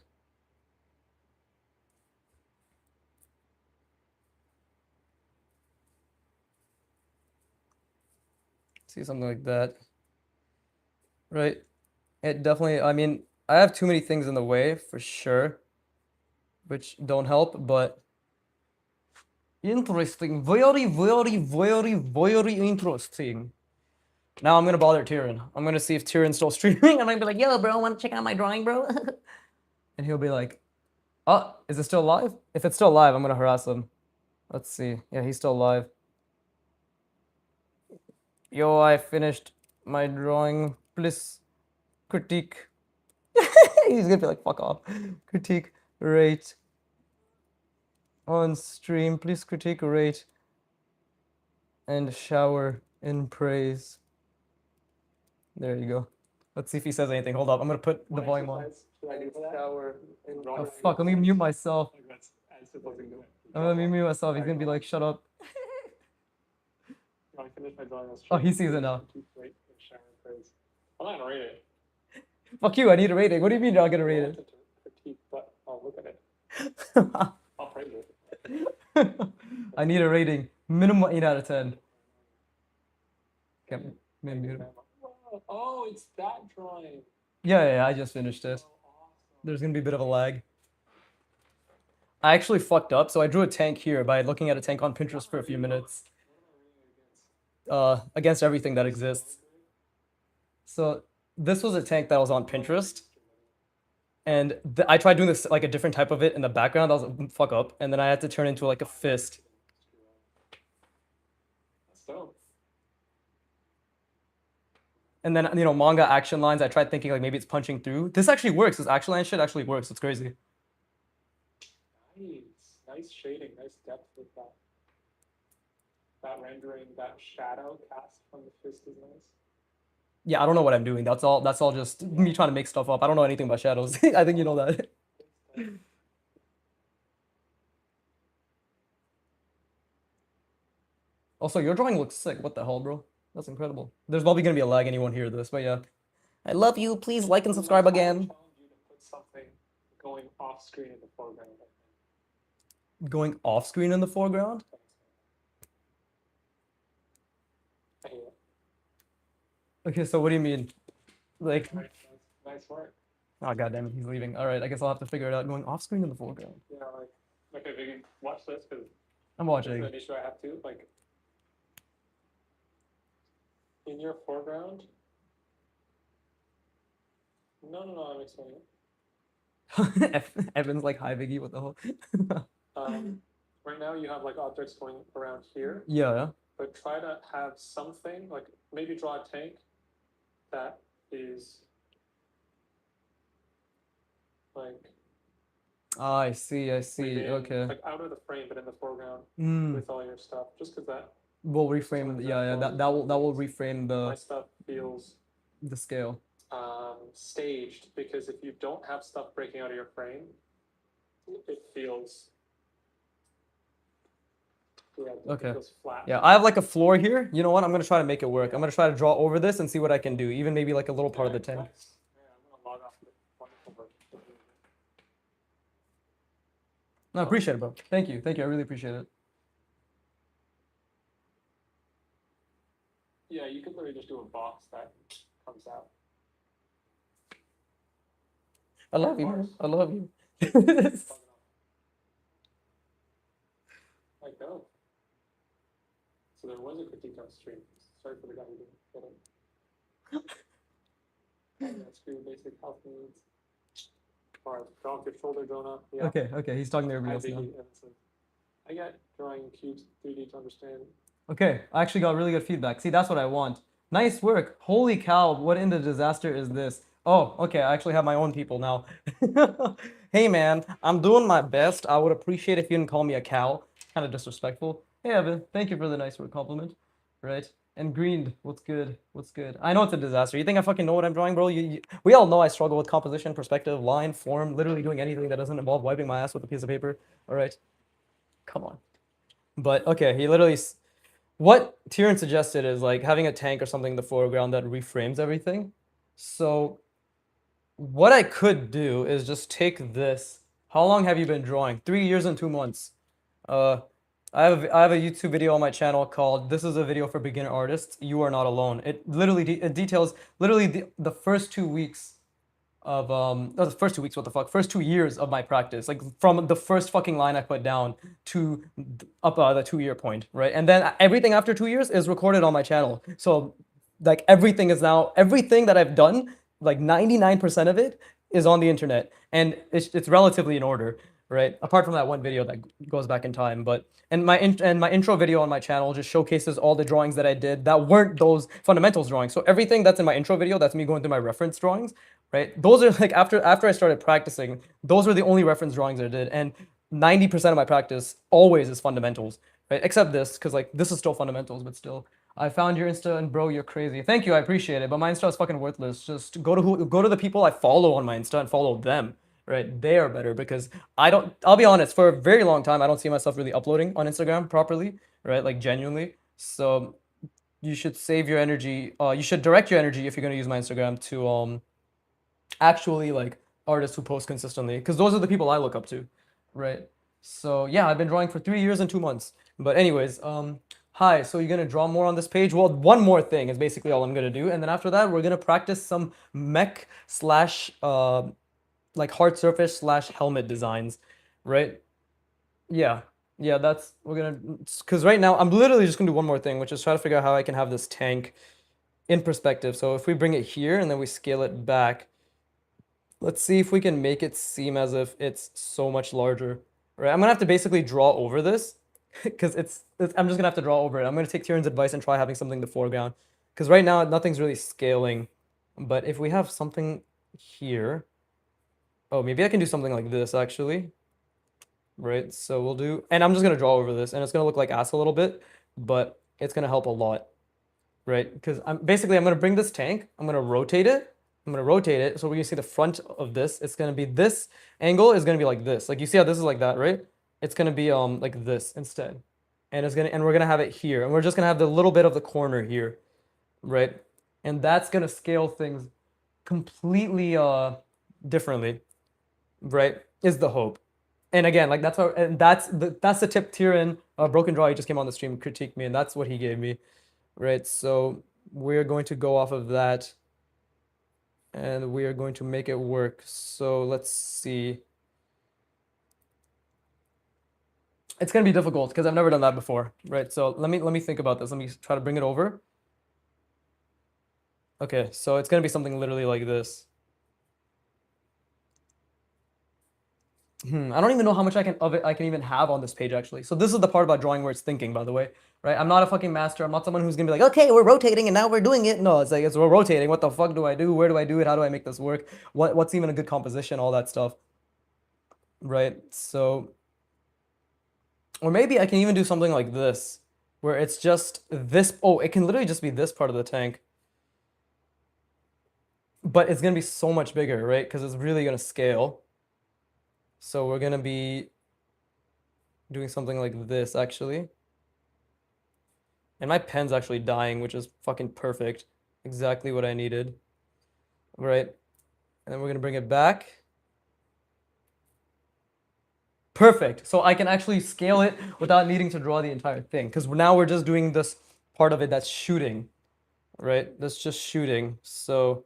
see something like that. Right? It definitely, I mean, I have too many things in the way for sure, which don't help, but interesting. Very interesting. Now I'm gonna bother Tyrion. I'm gonna see if Tyrion's still streaming. I'm gonna be like, yo, bro, wanna check out my drawing, bro? And he'll be like, oh, is it still live? If it's still live, I'm gonna harass him. Let's see. Yeah, he's still live. Yo, I finished my drawing. Please critique. He's gonna be like, fuck off. Critique. rate on stream. Please critique, rate, and shower in praise. There you go. Let's see if he says anything. Hold up. I'm gonna put the volume on. Shower in oh fuck, let me mute myself. Let me mute myself. He's gonna be like, shut up. Oh, he sees it now. I'm not gonna rate it. Fuck you, I need a rating. What do you mean you're not gonna rate it? I'll look at it. I'll praise it. I need a rating. Minimum 8 out of 10. Okay, mute it. Oh, it's that drawing. Yeah, I just finished it. There's gonna be a bit of a lag. I actually fucked up, so I drew a tank here by looking at a tank on Pinterest for a few minutes. Against everything that exists. So this was a tank that was on Pinterest, and I tried doing this like a different type of it in the background. That was a fuck up, and then I had to turn into like a fist. And then, you know, manga action lines, I tried thinking like maybe it's punching through. This actually works. This action line shit actually works. It's crazy. Nice shading, nice depth with that. That rendering, that shadow cast from the fist is nice. Yeah, I don't know what I'm doing. That's all just me trying to make stuff up. I don't know anything about shadows. I think you know that. Also, your drawing looks sick. What the hell, bro? That's incredible. There's probably gonna be a lag and you won't hear this, but yeah. I love you. Please like and subscribe again. I challenge you to put something going off screen in the foreground. Going off screen in the foreground? Okay, so what do you mean? Like, nice work. Oh goddamn it, he's leaving. All right, I guess I'll have to figure it out. Going off screen in the foreground. Yeah, like if you can watch this because I'm watching. That's an issue I have too. Like in your foreground. No, I'm explaining it. Evan's like, hi Biggie, what the hell? Right now you have like objects going around here. Yeah. But try to have something like maybe draw a tank that is like. I see. Within, okay. Like out of the frame, but in the foreground with all your stuff, just because that. Will reframe. Yeah. That will reframe the. My stuff feels. The scale. Staged, because if you don't have stuff breaking out of your frame, it feels. Yeah, okay. It feels flat. Yeah, I have like a floor here. You know what? I'm gonna try to make it work. I'm gonna try to draw over this and see what I can do. Even maybe like a little part of the tank. Yeah, I'm gonna log off the wonderful work. No, I appreciate it, bro. Thank you. I really appreciate it. Yeah, you could literally just do a box that comes out. I love you, man. I love you. Like that. So there was a critique on stream. Sorry for the guy who didn't get it. That's your basic health needs. Alright, draw off your shoulder, Jonah. Yeah. Okay. He's talking to everybody else now. I get drawing cubes 3D to understand. Okay, I actually got really good feedback. See, that's what I want. Nice work. Holy cow, what in the disaster is this? Oh, okay, I actually have my own people now. Hey man, I'm doing my best. I would appreciate if you didn't call me a cow. Kind of disrespectful. Hey Evan, thank you for the nice word compliment. Right? And Green, what's good? I know it's a disaster. You think I fucking know what I'm drawing, bro? We all know I struggle with composition, perspective, line, form, literally doing anything that doesn't involve wiping my ass with a piece of paper. All right? Come on. But okay, he literally... What Tyrion suggested is like having a tank or something in the foreground that reframes everything. So what I could do is just take this. How long have you been drawing? 3 years and 2 months. I have a YouTube video on my channel called "This is a video for beginner artists. You are not alone." It literally it details literally the first 2 weeks of not the first 2 weeks, what the fuck, first 2 years of my practice, like from the first fucking line I put down to up the 2-year point, right? And then everything after 2 years is recorded on my channel. So like everything that I've done, like 99% of it is on the internet, and it's relatively in order, right? Apart from that one video that goes back in time, but and my intro video on my channel just showcases all the drawings that I did that weren't those fundamentals drawings. So everything that's in my intro video, that's me going through my reference drawings, right? Those are like after I started practicing, those were the only reference drawings I did, and 90% of my practice always is fundamentals, right? Except this, because like this is still fundamentals, but still. I found your Insta and bro, you're crazy. Thank you, I appreciate it. But my Insta is fucking worthless. Just go to the people I follow on my Insta and follow them. Right? They are better because I'll be honest, for a very long time I don't see myself really uploading on Instagram properly, right? Like genuinely. So you should save your energy. You should direct your energy if you're gonna use my Instagram to actually like artists who post consistently, because those are the people I look up to, right? So yeah, I've been drawing for 3 years and 2 months. But anyways, hi. So you're gonna draw more on this page? Well, one more thing is basically all I'm gonna do, and then after that we're gonna practice some mech slash like hard surface slash helmet designs, right? Yeah, yeah. That's we're gonna because right now I'm literally just gonna do one more thing, which is try to figure out how I can have this tank in perspective. So if we bring it here and then we scale it back, let's see if we can make it seem as if it's so much larger, right? I'm gonna have to basically draw over this because I'm just gonna have to draw over it. I'm gonna take Tieran's advice and try having something in the foreground because right now nothing's really scaling. But if we have something here, oh, maybe I can do something like this actually, right? So we'll do, and I'm just gonna draw over this, and it's gonna look like ass a little bit, but it's gonna help a lot, right? Because I'm gonna bring this tank, I'm gonna rotate it, so when you see the front of this, it's gonna be this angle is gonna be like this. Like you see how this is like that, right? It's gonna be like this instead. And we're gonna have it here, and we're just gonna have the little bit of the corner here, right? And that's gonna scale things completely differently, right? Is the hope. And again, like that's the tip. Tyrion, Broken Draw, he just came on the stream, critiqued me, and that's what he gave me, right? So we're going to go off of that, and we are going to make it work. So let's see. It's gonna be difficult because I've never done that before, right? So let me think about this. Let me try to bring it over. Okay, so it's gonna be something literally like this. I don't even know how much of it I can even have on this page actually. So this is the part about drawing where it's thinking, by the way, right? I'm not a fucking master. I'm not someone who's gonna be like, okay, we're rotating and now we're doing it. No, it's like we're rotating. What the fuck do I do? Where do I do it? How do I make this work? What's even a good composition? All that stuff, right? So, or maybe I can even do something like this, where it's just this. Oh, it can literally just be this part of the tank, but it's gonna be so much bigger, right? Because it's really gonna scale. So we're gonna be doing something like this actually. And my pen's actually dying, which is fucking perfect. Exactly what I needed. Right? And then we're gonna bring it back. Perfect. So I can actually scale it without needing to draw the entire thing. Because now we're just doing this part of it that's shooting. Right? That's just shooting. So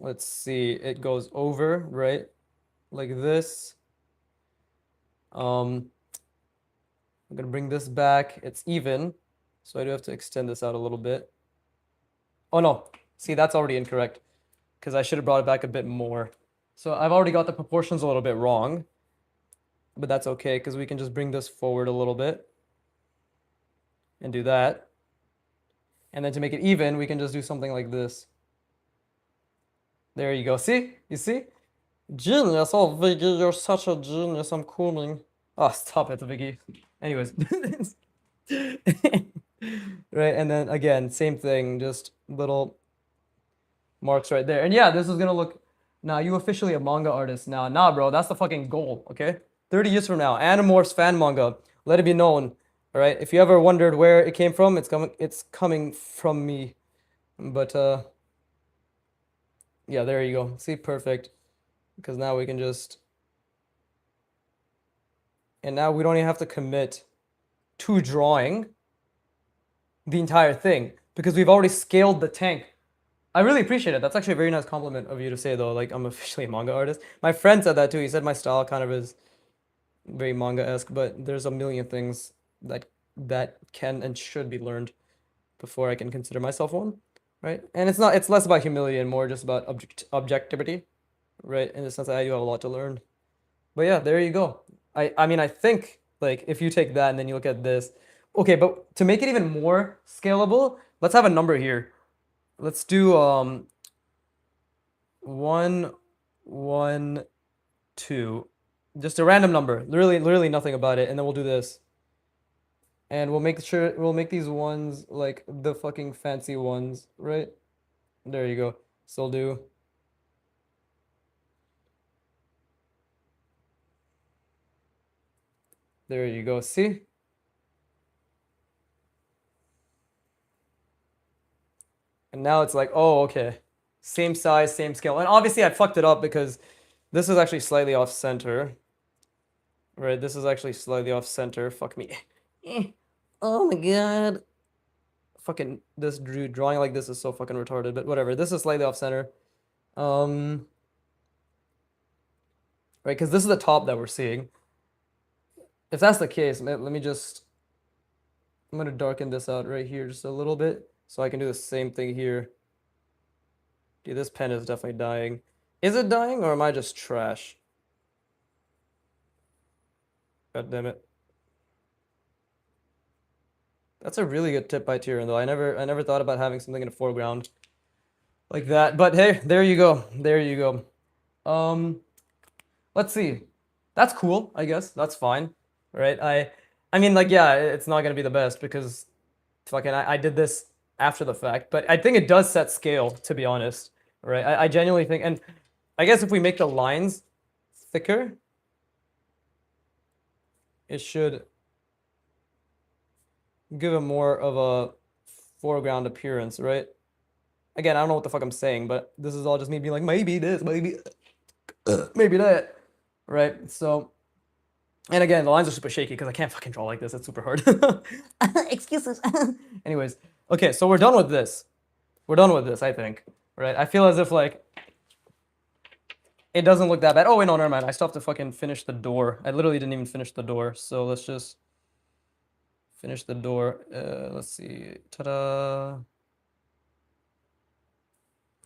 let's see. It goes over, right? Like this. I'm gonna bring this back. It's even. So I do have to extend this out a little bit. Oh no. See, that's already incorrect. Because I should have brought it back a bit more. So I've already got the proportions a little bit wrong. But that's okay, because we can just bring this forward a little bit. And do that. And then to make it even, we can just do something like this. There you go. See? You see? Genius. Oh, Viggy, you're such a genius. I'm cooling. Oh, stop it, Viggy. Anyways. Right, and then again, same thing, just little marks right there. And yeah, this is gonna look. Now you officially a manga artist now. Nah, bro, that's the fucking goal, okay? 30 years from now, Animorphs fan manga. Let it be known. All right. If you ever wondered where it came from, it's coming from me. But yeah, there you go. See, perfect. Because now we can just, and now we don't even have to commit to drawing the entire thing because we've already scaled the tank. I really appreciate it. That's actually a very nice compliment of you to say though. Like I'm officially a manga artist. My friend said that too. He said my style kind of is very manga-esque, but there's a million things that can and should be learned before I can consider myself one, right? And it's less about humility and more just about objectivity, right? In the sense that I do have a lot to learn. But yeah, there you go. I mean, I think like if you take that and then you look at this, okay, but to make it even more scalable, let's have a number here. Let's do 1, 1, 2, just a random number. Literally nothing about it, and then we'll do this. And we'll make these ones like the fucking fancy ones, right? There you go. So we'll do. There you go. See? And now it's like, oh, okay. Same size, same scale. And obviously I fucked it up because this is actually slightly off center. Right? This is actually slightly off center. Fuck me. Oh my god. Fucking this drawing like this is so fucking retarded, but whatever. This is slightly off center. Um right, because this is the top that we're seeing. If that's the case, let me just I'm gonna darken this out right here just a little bit so I can do the same thing here. Dude, this pen is definitely dying. Is it dying or am I just trash? God damn it. That's a really good tip by Tyrion though. I never thought about having something in the foreground like that. But hey, there you go. There you go. Let's see. That's cool, I guess. That's fine. Right? I mean like yeah, it's not gonna be the best because fucking I did this after the fact, but I think it does set scale, to be honest. Right? I genuinely think, and I guess if we make the lines thicker, it should give it more of a foreground appearance, right? Again, I don't know what the fuck I'm saying, but this is all just me being like, maybe this, maybe that, right? So, and again, the lines are super shaky because I can't fucking draw like this. It's super hard. Excuses. Anyways, okay, so we're done with this. We're done with this, I think, right? I feel as if like it doesn't look that bad. Oh wait, no, never mind. I still have to fucking finish the door. I literally didn't even finish the door. So let's just finish the door. Let's see. Ta-da.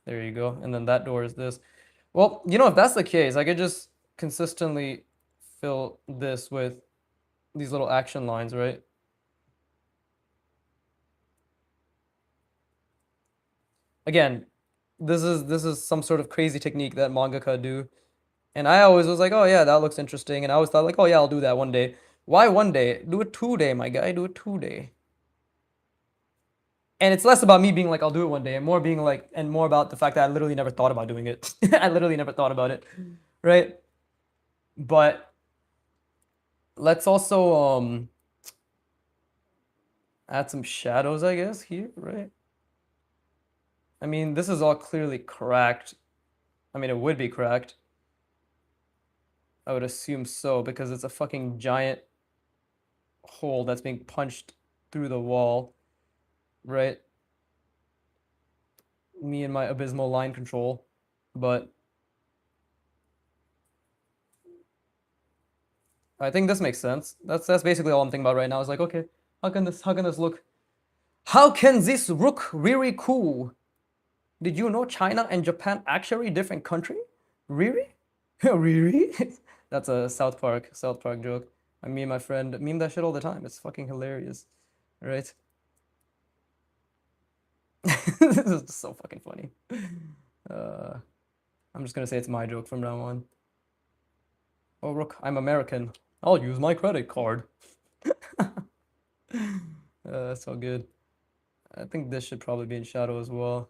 There you go. And then that door is this. Well, you know, if that's the case, I could just consistently fill this with these little action lines, right? Again, this is some sort of crazy technique that mangaka do. And I always was like, oh yeah, that looks interesting. And I always thought like, oh yeah, I'll do that one day. Why one day? Do it 2 day, my guy. Do it 2 day. And it's less about me being like, I'll do it one day, and more being like, and more about the fact that I literally never thought about doing it. I literally never thought about it, right? But let's also add some shadows, I guess, here, right? I mean, this is all clearly cracked. I mean, it would be cracked. I would assume so, because it's a fucking giant hole that's being punched through the wall, right? Me and my abysmal line control, but I think this makes sense. That's basically all I'm thinking about right now. Is like, okay, how can this look? How can this look really cool? Did you know China and Japan actually different country? Really? Really? That's a South Park joke. Me and my friend meme that shit all the time. It's fucking hilarious, right? This is just so fucking funny. Uh, I'm just gonna say it's my joke from now on. Oh, look, I'm American. I'll use my credit card. That's all good. I think this should probably be in shadow as well.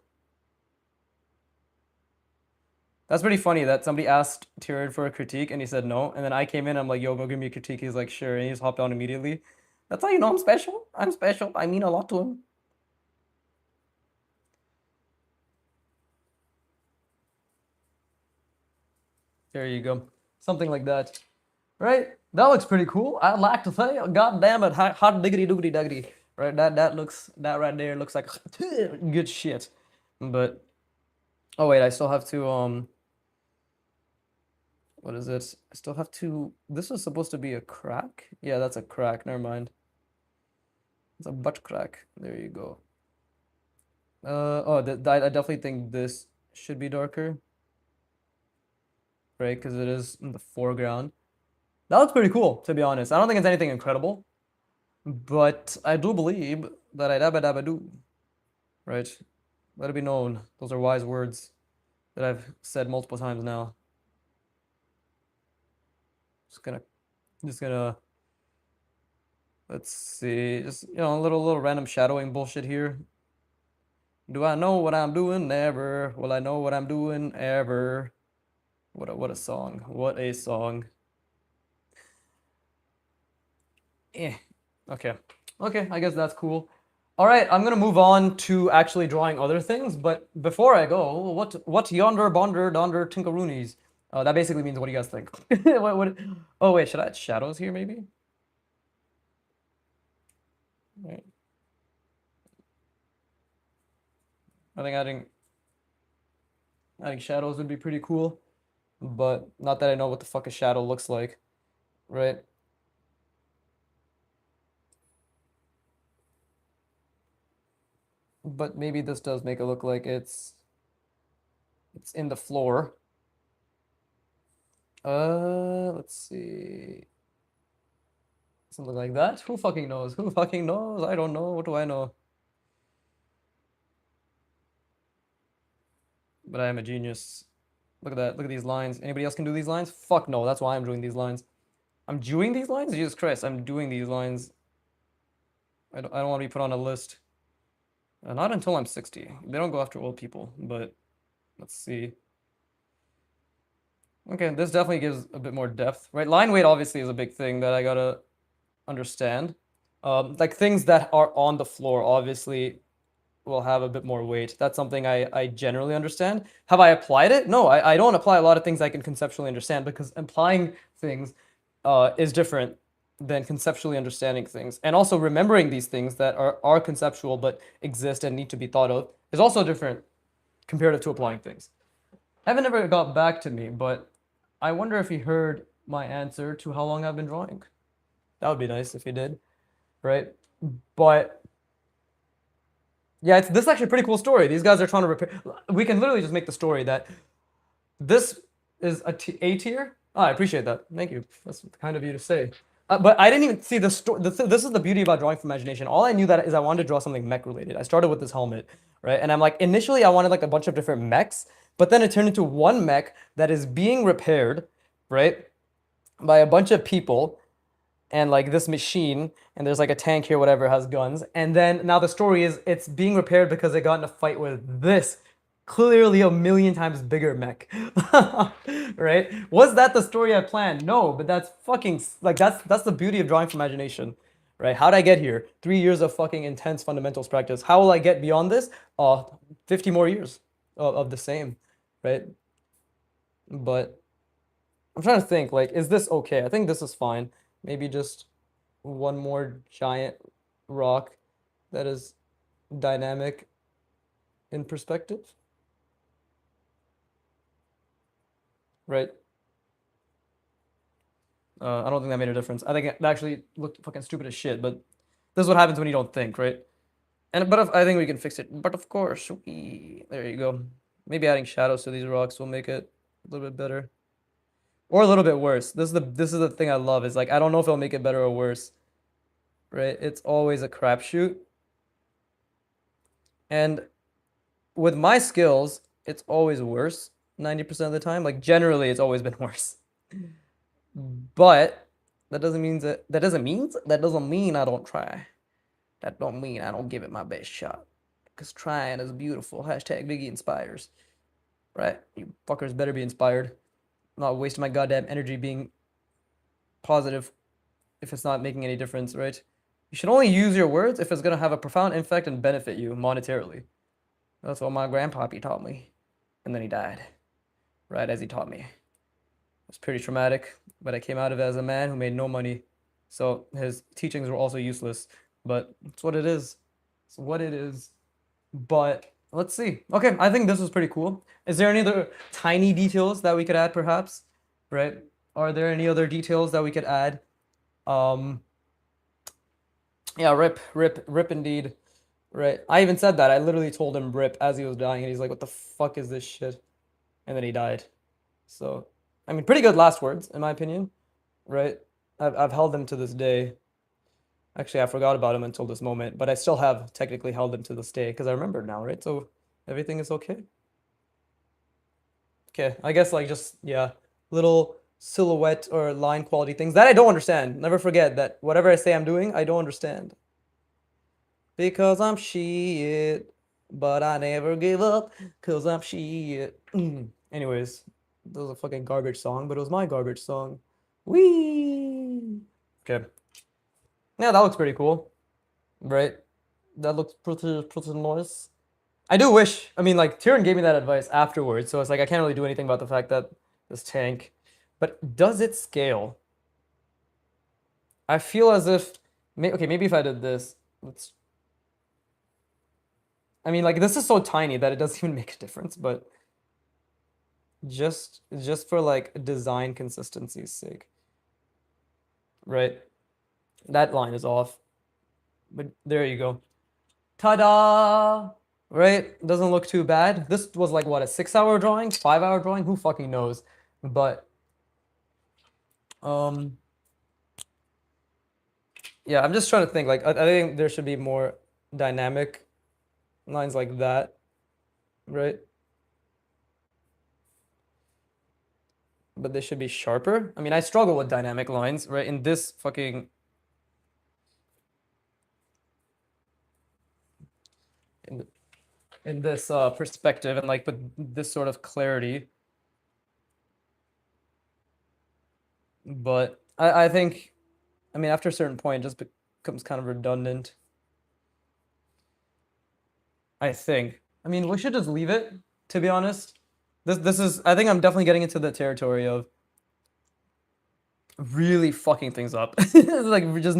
That's pretty funny that somebody asked Tyrion for a critique and he said no, and then I came in, I'm like, yo, go give me a critique. He's like, sure, and he just hopped on immediately. That's how you know I'm special. I'm special. I mean a lot to him. There you go. Something like that. Right? That looks pretty cool. I'd like to say, god damn it, hot diggity doogity duggity. Right? That right there looks like good shit. But oh wait, I still have to what is it? I still have to this is supposed to be a crack? Yeah, that's a crack. Never mind. It's a butt crack. There you go. I definitely think this should be darker. right? Because it is in the foreground. That looks pretty cool, to be honest. I don't think it's anything incredible, but I do believe that I dabba dabba do, right? Let it be known. Those are wise words that I've said multiple times now. Just gonna, let's see, just, a little random shadowing bullshit here. Do I know what I'm doing? Never. Will I know what I'm doing? Ever. What a song. What a song. Eh. Okay. Okay, I guess that's cool. All right, I'm gonna move on to actually drawing other things, but before I go, what yonder bonder donder tinkaroonies? That basically means what do you guys think? what? Oh wait, should I add shadows here maybe? Right. I think adding shadows would be pretty cool, but not that I know what the fuck a shadow looks like, right? But maybe this does make it look like it's in the floor. Let's see. Something like that. Who fucking knows? Who fucking knows? I don't know. What do I know? But I am a genius. Look at that. Look at these lines. Anybody else can do these lines? Fuck no. That's why I'm doing these lines. I'm doing these lines? Jesus Christ. I'm doing these lines. I don't want to be put on a list. Not until I'm 60. They don't go after old people, but let's see. Okay, this definitely gives a bit more depth, right? Line weight obviously is a big thing that I gotta understand. Like things that are on the floor obviously will have a bit more weight. That's something I generally understand. Have I applied it? No, I don't apply a lot of things I can conceptually understand because applying things is different than conceptually understanding things. And also remembering these things that are conceptual but exist and need to be thought of is also different comparative to applying things. Evan never got back to me, but I wonder if he heard my answer to how long I've been drawing. That would be nice if he did, right? But yeah, this is actually a pretty cool story. These guys are trying to repair. We can literally just make the story that this is A tier. Oh, I appreciate that. Thank you. That's kind of you to say. But I didn't even see the story. This is the beauty about drawing from imagination. All I knew that is I wanted to draw something mech related. I started with this helmet, right? And I'm like, initially I wanted like a bunch of different mechs, but then it turned into one mech that is being repaired, right, by a bunch of people and like this machine, and there's like a tank here, whatever, has guns. And then now the story is it's being repaired because it got in a fight with this clearly a million times bigger mech. Right? Was that the story I planned? No, but that's fucking like that's the beauty of drawing from imagination. Right? How'd I get here? 3 years of fucking intense fundamentals practice. How will I get beyond this? 50 more years of the same, right? But I'm trying to think, like, is this okay? I think this is fine. Maybe just one more giant rock that is dynamic in perspective. Right? I don't think that made a difference. I think it actually looked fucking stupid as shit, but this is what happens when you don't think, right? I think we can fix it. But of course, there you go. Maybe adding shadows to these rocks will make it a little bit better. Or a little bit worse. This is the thing I love, is like I don't know if it'll make it better or worse. Right? It's always a crapshoot. And with my skills, it's always worse 90% of the time. Like generally it's always been worse. But that doesn't mean I don't try. That don't mean I don't give it my best shot. Cause trying is beautiful. Hashtag Biggie inspires. Right? You fuckers better be inspired. I'm not wasting my goddamn energy being positive if it's not making any difference, right? You should only use your words if it's gonna have a profound effect and benefit you monetarily. That's what my grandpappy taught me. And then he died. Right as he taught me. It was pretty traumatic, but I came out of it as a man who made no money. So his teachings were also useless. But it's what it is. It's what it is. But let's see. Okay, I think this was pretty cool. Is there any other tiny details that we could add, perhaps? Right? Are there any other details that we could add? Yeah, rip indeed. Right. I even said that. I literally told him rip as he was dying, and he's like, "What the fuck is this shit?" And then he died. So I mean, pretty good last words, in my opinion, right? I've held them to this day. Actually, I forgot about them until this moment, but I still have technically held them to this day because I remember now, right? So everything is okay. Okay, I guess like just, yeah, little silhouette or line quality things that I don't understand. Never forget that whatever I say I'm doing, I don't understand. Because I'm shit, but I never give up, because I'm shit. Anyways, that was a fucking garbage song, but it was my garbage song. Wee. Okay. Yeah, that looks pretty cool, right? That looks pretty nice. I do wish, I mean, like, Tyrion gave me that advice afterwards, so it's like I can't really do anything about the fact that this tank. But does it scale? I feel as if, okay, maybe if I did this, let's. I mean, like, this is so tiny that it doesn't even make a difference, but just for like design consistency's sake, right? That line is off, but there you go. Ta-da! Right? Doesn't look too bad. This was like what, a 6-hour drawing, 5-hour drawing? Who fucking knows? But yeah, I'm just trying to think. Like, I think there should be more dynamic lines like that, right? But they should be sharper. I mean, I struggle with dynamic lines, right? In this fucking in, in this perspective and like with this sort of clarity. But I think, I mean, after a certain point, it just becomes kind of redundant. I think. I mean, we should just leave it, to be honest. This is, I think I'm definitely getting into the territory of really fucking things up. It's like we're just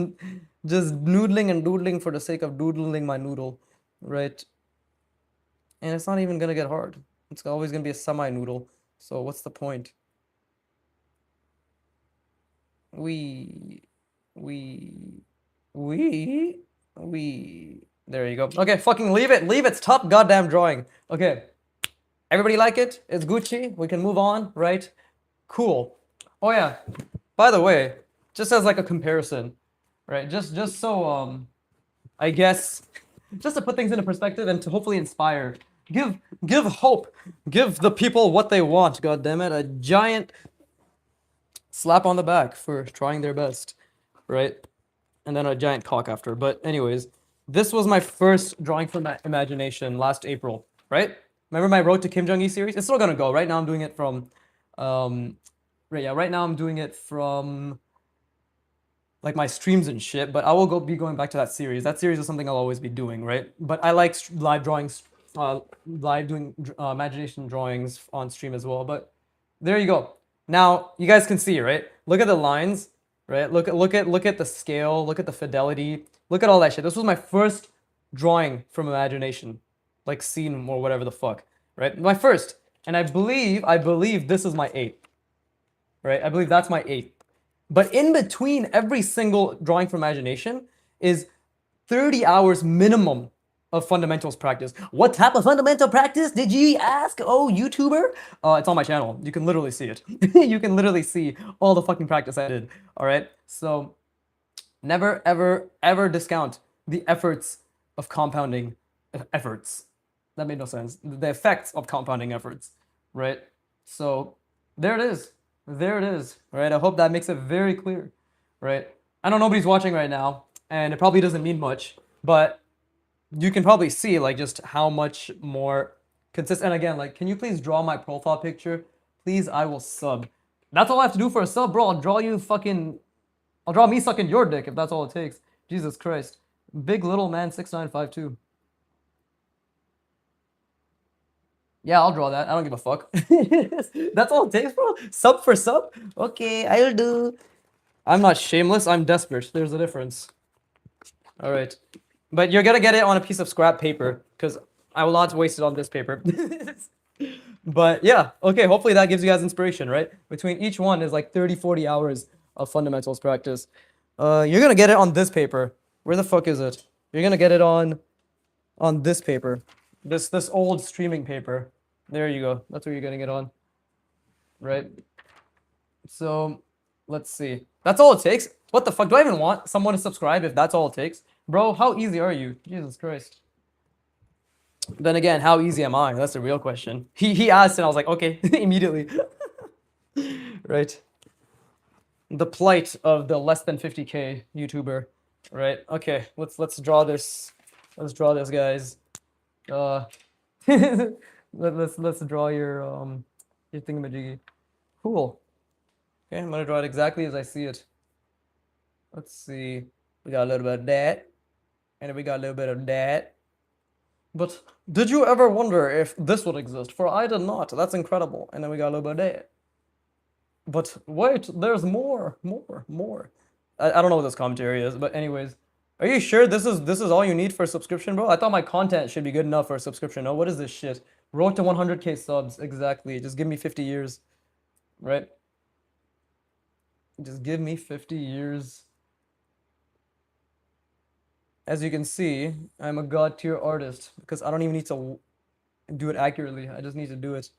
noodling and doodling for the sake of doodling my noodle, right? And it's not even gonna get hard. It's always gonna be a semi-noodle. So what's the point? We, we, we. There you go. Okay, fucking leave it. Leave it. Stop goddamn drawing. Okay. Everybody like it? It's Gucci. We can move on, right? Cool. Oh yeah. By the way, just as like a comparison, right? Just so I guess just to put things into perspective and to hopefully inspire. Give hope. Give the people what they want, god damn it. A giant slap on the back for trying their best, right? And then a giant cock after. But anyways, this was my first drawing from imagination last April, right? Remember my Road to Kim Jong-il series? It's still gonna go. Right now I'm doing it from, right now I'm doing it from like my streams and shit. But I will be going back to that series. That series is something I'll always be doing, right? But I like live drawings, live doing imagination drawings on stream as well. But there you go. Now you guys can see, right? Look at the lines, right? Look at the scale, look at the fidelity, look at all that shit. This was my first drawing from imagination, like scene or whatever the fuck, right? My first, and I believe this is my eighth, right? I believe that's my eighth. But in between every single drawing from imagination is 30 hours minimum of fundamentals practice. What type of fundamental practice did you ask? Oh, YouTuber? It's on my channel. You can literally see it. You can literally see all the fucking practice I did. All right. So never, ever, ever discount the efforts of compounding efforts. That made no sense. The effects of compounding efforts, right? So there it is. There it is, right? I hope that makes it very clear, right? I know nobody's watching right now, and it probably doesn't mean much, but you can probably see like just how much more consistent. And again, like, can you please draw my profile picture? Please, I will sub. That's all I have to do for a sub, bro. I'll draw me sucking your dick if that's all it takes. Jesus Christ. Big little man 6952. Yeah, I'll draw that. I don't give a fuck. That's all it takes, bro. Sub for sub? Okay, I'll do. I'm not shameless, I'm desperate. There's a difference. All right. But you're gonna get it on a piece of scrap paper, because I will not waste it on this paper. But yeah, okay, hopefully that gives you guys inspiration, right? Between each one is like 30, 40 hours of fundamentals practice. You're gonna get it on this paper. Where the fuck is it? You're gonna get it on this paper. This old streaming paper. There you go. That's where you're getting it on. Right? So, let's see. That's all it takes? What the fuck? Do I even want someone to subscribe if that's all it takes? Bro, how easy are you? Jesus Christ. Then again, how easy am I? That's the real question. He asked and I was like, okay, immediately. Right. The plight of the less than 50K YouTuber. Right. Okay, let's draw this. Let's draw this, guys. Let's draw your thingamajiggy. Cool. Okay, I'm gonna draw it exactly as I see it. Let's see. We got a little bit of that, and then we got a little bit of that. But did you ever wonder if this would exist? For I did not. That's incredible. And then we got a little bit of that. But wait, there's more. I don't know what this commentary is, but anyways. Are you sure this is all you need for a subscription, bro? I thought my content should be good enough for a subscription. No, what is this shit? Road to 100K subs, exactly. Just give me 50 years, right? Just give me 50 years. As you can see, I'm a god tier artist because I don't even need to do it accurately. I just need to do it.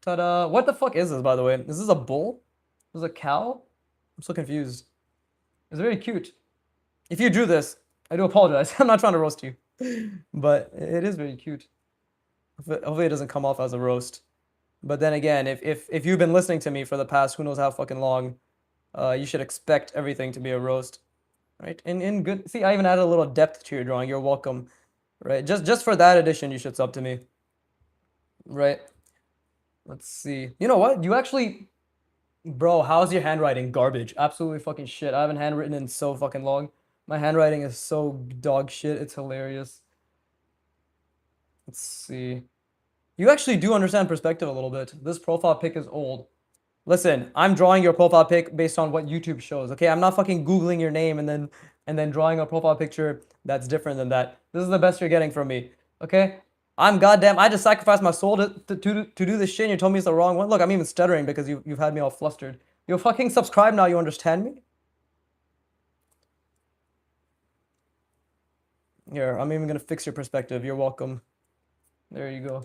Ta-da! What the fuck is this, by the way? Is this a bull? Is this a cow? I'm so confused. It's very cute. If you drew this, I do apologize. I'm not trying to roast you, but it is very cute. Hopefully it doesn't come off as a roast. But then again, if you've been listening to me for the past who knows how fucking long, you should expect everything to be a roast, right? In good, see, I even added a little depth to your drawing. You're welcome, right? Just for that addition, you should sub to me, right? Let's see. You know what? You actually, bro, how's your handwriting? Garbage. Absolutely fucking shit. I haven't handwritten in so fucking long. My handwriting is so dog shit. It's hilarious. Let's see. You actually do understand perspective a little bit. This profile pic is old. Listen, I'm drawing your profile pic based on what YouTube shows, okay? I'm not fucking Googling your name and then drawing a profile picture that's different than that. This is the best you're getting from me, okay? I just sacrificed my soul to do this shit and you told me it's the wrong one. Look, I'm even stuttering because you've had me all flustered. You'll fucking subscribe now, you understand me? Here, I'm even gonna fix your perspective. You're welcome. There you go.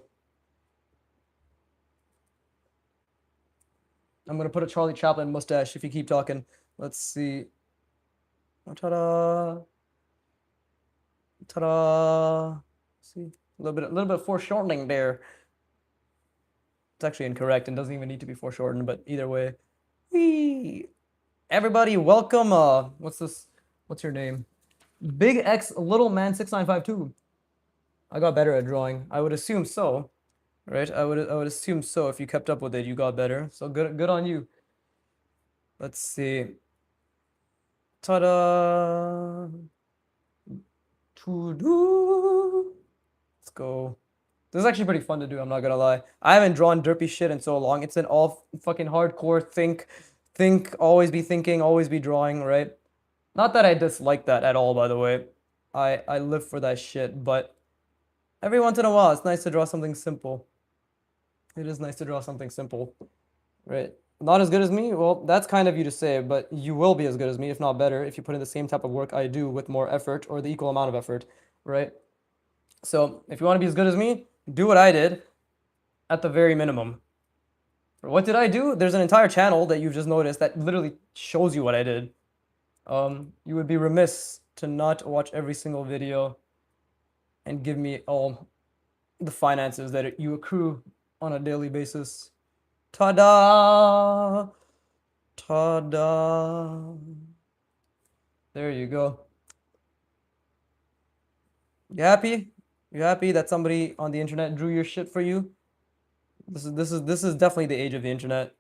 I'm gonna put a Charlie Chaplin mustache if you keep talking. Let's see. Oh, ta-da! Ta-da! See, a little bit of foreshortening there. It's actually incorrect and doesn't even need to be foreshortened, but either way. Whee! Everybody, welcome. What's this? What's your name? Big X Little Man 6952. I got better at drawing. I would assume so. Right? I would assume so. If you kept up with it, you got better. So good on you. Let's see. Ta-da! To-do. Let's go. This is actually pretty fun to do, I'm not gonna lie. I haven't drawn derpy shit in so long. It's an all fucking hardcore think, always be thinking, always be drawing, right? Not that I dislike that at all, by the way. I live for that shit, but every once in a while, it's nice to draw something simple. It is nice to draw something simple, right? Not as good as me? Well, that's kind of you to say, but you will be as good as me, if not better, if you put in the same type of work I do with more effort or the equal amount of effort, right? So if you want to be as good as me, do what I did at the very minimum. What did I do? There's an entire channel that you've just noticed that literally shows you what I did. You would be remiss to not watch every single video and give me all the finances that you accrue on a daily basis. Ta-da! Ta-da! There you go. You happy? You happy that somebody on the internet drew your shit for you? This is definitely the age of the internet.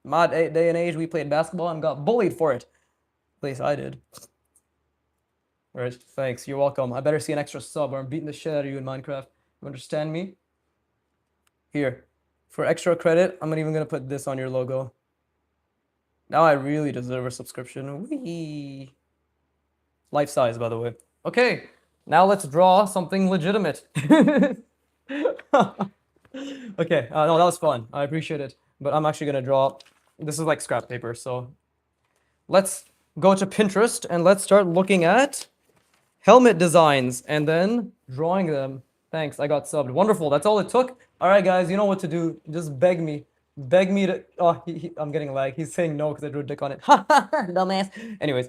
My day and age, we played basketball and got bullied for it. At least I did. Alright, thanks. You're welcome. I better see an extra sub or I'm beating the shit out of you in Minecraft. You understand me? Here. For extra credit, I'm not even gonna put this on your logo. Now I really deserve a subscription. Whee! Life size, by the way. Okay, now let's draw something legitimate. Okay, no, that was fun. I appreciate it. But I'm actually gonna draw. This is like scrap paper, so let's go to Pinterest and let's start looking at helmet designs and then drawing them. Thanks, I got subbed. Wonderful, that's all it took. All right, guys, you know what to do. Just beg me. Beg me to. Oh, I'm getting lag. He's saying no because I drew a dick on it. Ha ha, dumbass. Anyways,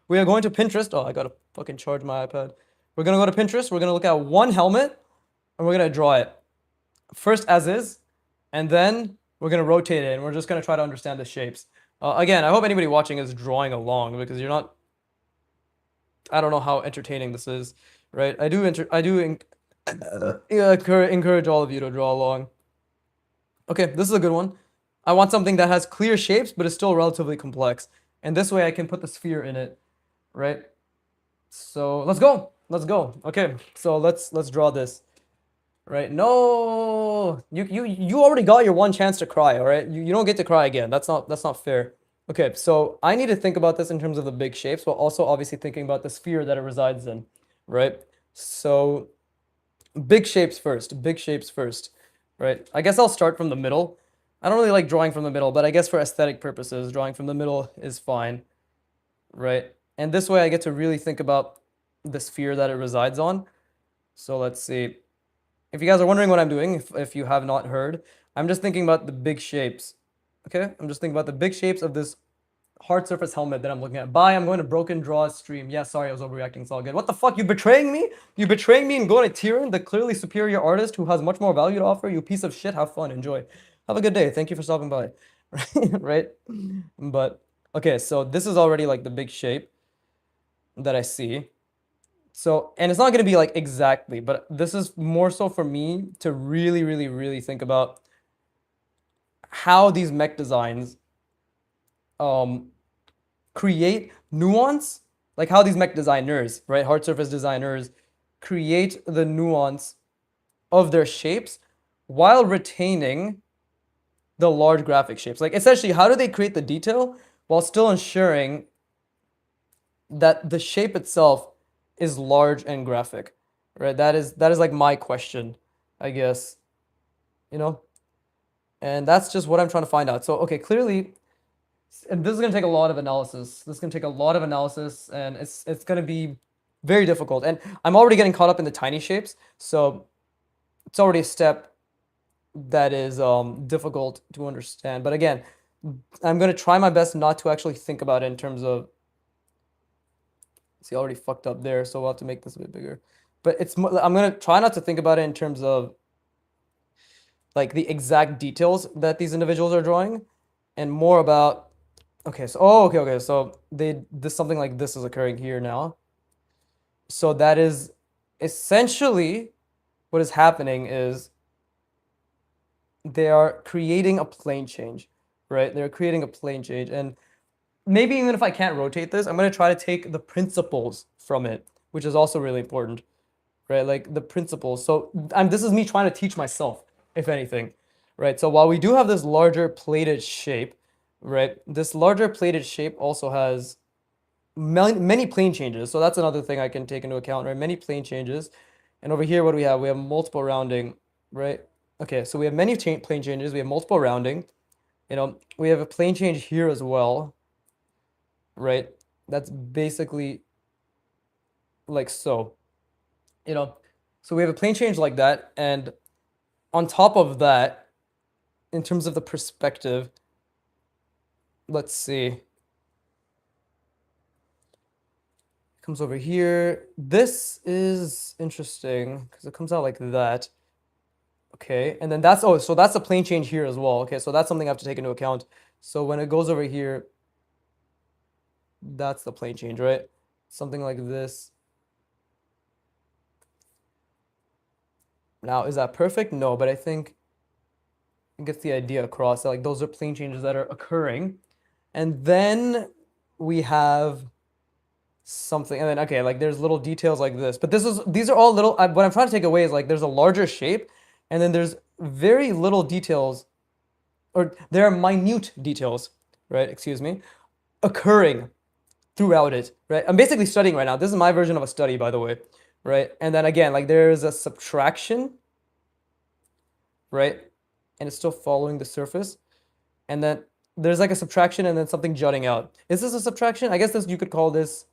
we are going to Pinterest. Oh, I gotta fucking charge my iPad. We're gonna go to Pinterest. We're gonna look at one helmet, and we're gonna draw it first as is, and then we're gonna rotate it, and we're just gonna try to understand the shapes. Again, I hope anybody watching is drawing along because you're not. I don't know how entertaining this is, right? Yeah, encourage all of you to draw along. Okay, this is a good one. I want something that has clear shapes, but is still relatively complex. And this way I can put the sphere in it, right? So let's go. Let's go. Okay, so let's draw this. Right? No, you already got your one chance to cry. All right, you don't get to cry again. That's not fair. Okay, so I need to think about this in terms of the big shapes, but also obviously thinking about the sphere that it resides in, right? So big shapes first. Big shapes first, right? I guess I'll start from the middle. I don't really like drawing from the middle, but I guess for aesthetic purposes, drawing from the middle is fine, right? And this way I get to really think about the sphere that it resides on. So let's see. If you guys are wondering what I'm doing, if you have not heard, I'm just thinking about the big shapes. Okay? I'm just thinking about the big shapes of this hard surface helmet that I'm looking at. Bye, I'm going to Broken Draw stream. Yeah, sorry, I was overreacting. It's all good. What the fuck? You betraying me? You betraying me and going to Tyrion, the clearly superior artist who has much more value to offer? You piece of shit. Have fun. Enjoy. Have a good day. Thank you for stopping by. Right? But, okay, so this is already like the big shape that I see. So, and it's not going to be like exactly, but this is more so for me to really, really, really think about how these mech designs create nuance, like how these mech designers, right, hard surface designers, create the nuance of their shapes while retaining the large graphic shapes. Like essentially, how do they create the detail while still ensuring that the shape itself is large and graphic, right? That is like my question, I guess, you know? And that's just what I'm trying to find out. So, okay, clearly, and this is going to take a lot of analysis. This is going to take a lot of analysis, and it's going to be very difficult. And I'm already getting caught up in the tiny shapes, so it's already a step that is difficult to understand. But again, I'm going to try my best not to actually think about it in terms of. See, I already fucked up there, so we'll have to make this a bit bigger. But I'm going to try not to think about it in terms of like the exact details that these individuals are drawing, and more about okay, so okay, so this something like this is occurring here now. So that is essentially what is happening is they are creating a plane change, right? They're creating a plane change, and maybe even if I can't rotate this, I'm going to try to take the principles from it, which is also really important, right? Like the principles. So this is me trying to teach myself, if anything, right? So while we do have this larger plated shape, right? This larger plated shape also has many plane changes. So that's another thing I can take into account, right? Many plane changes. And over here, what do we have? We have multiple rounding, right? Okay, so we have many plane changes. We have multiple rounding. You know, we have a plane change here as well, right? That's basically like so, you know. So we have a plane change like that, and on top of that, in terms of the perspective, let's see. Comes over here. This is interesting because it comes out like that. Okay, and then that's so that's a plane change here as well. Okay, so that's something I have to take into account. So when it goes over here, that's the plane change, right? Something like this. Now, is that perfect? No, but I think it gets the idea across. Like those are plane changes that are occurring. And then we have something, and then okay, like there's little details like this. But these are all little, what I'm trying to take away is like there's a larger shape, and then there's very little details, or there are minute details, right? Excuse me, occurring throughout it, right? I'm basically studying right now. This is my version of a study, by the way, right? And then again, like there is a subtraction, right? And it's still following the surface. And then there's like a subtraction and then something jutting out. Is this a subtraction? I guess you could call this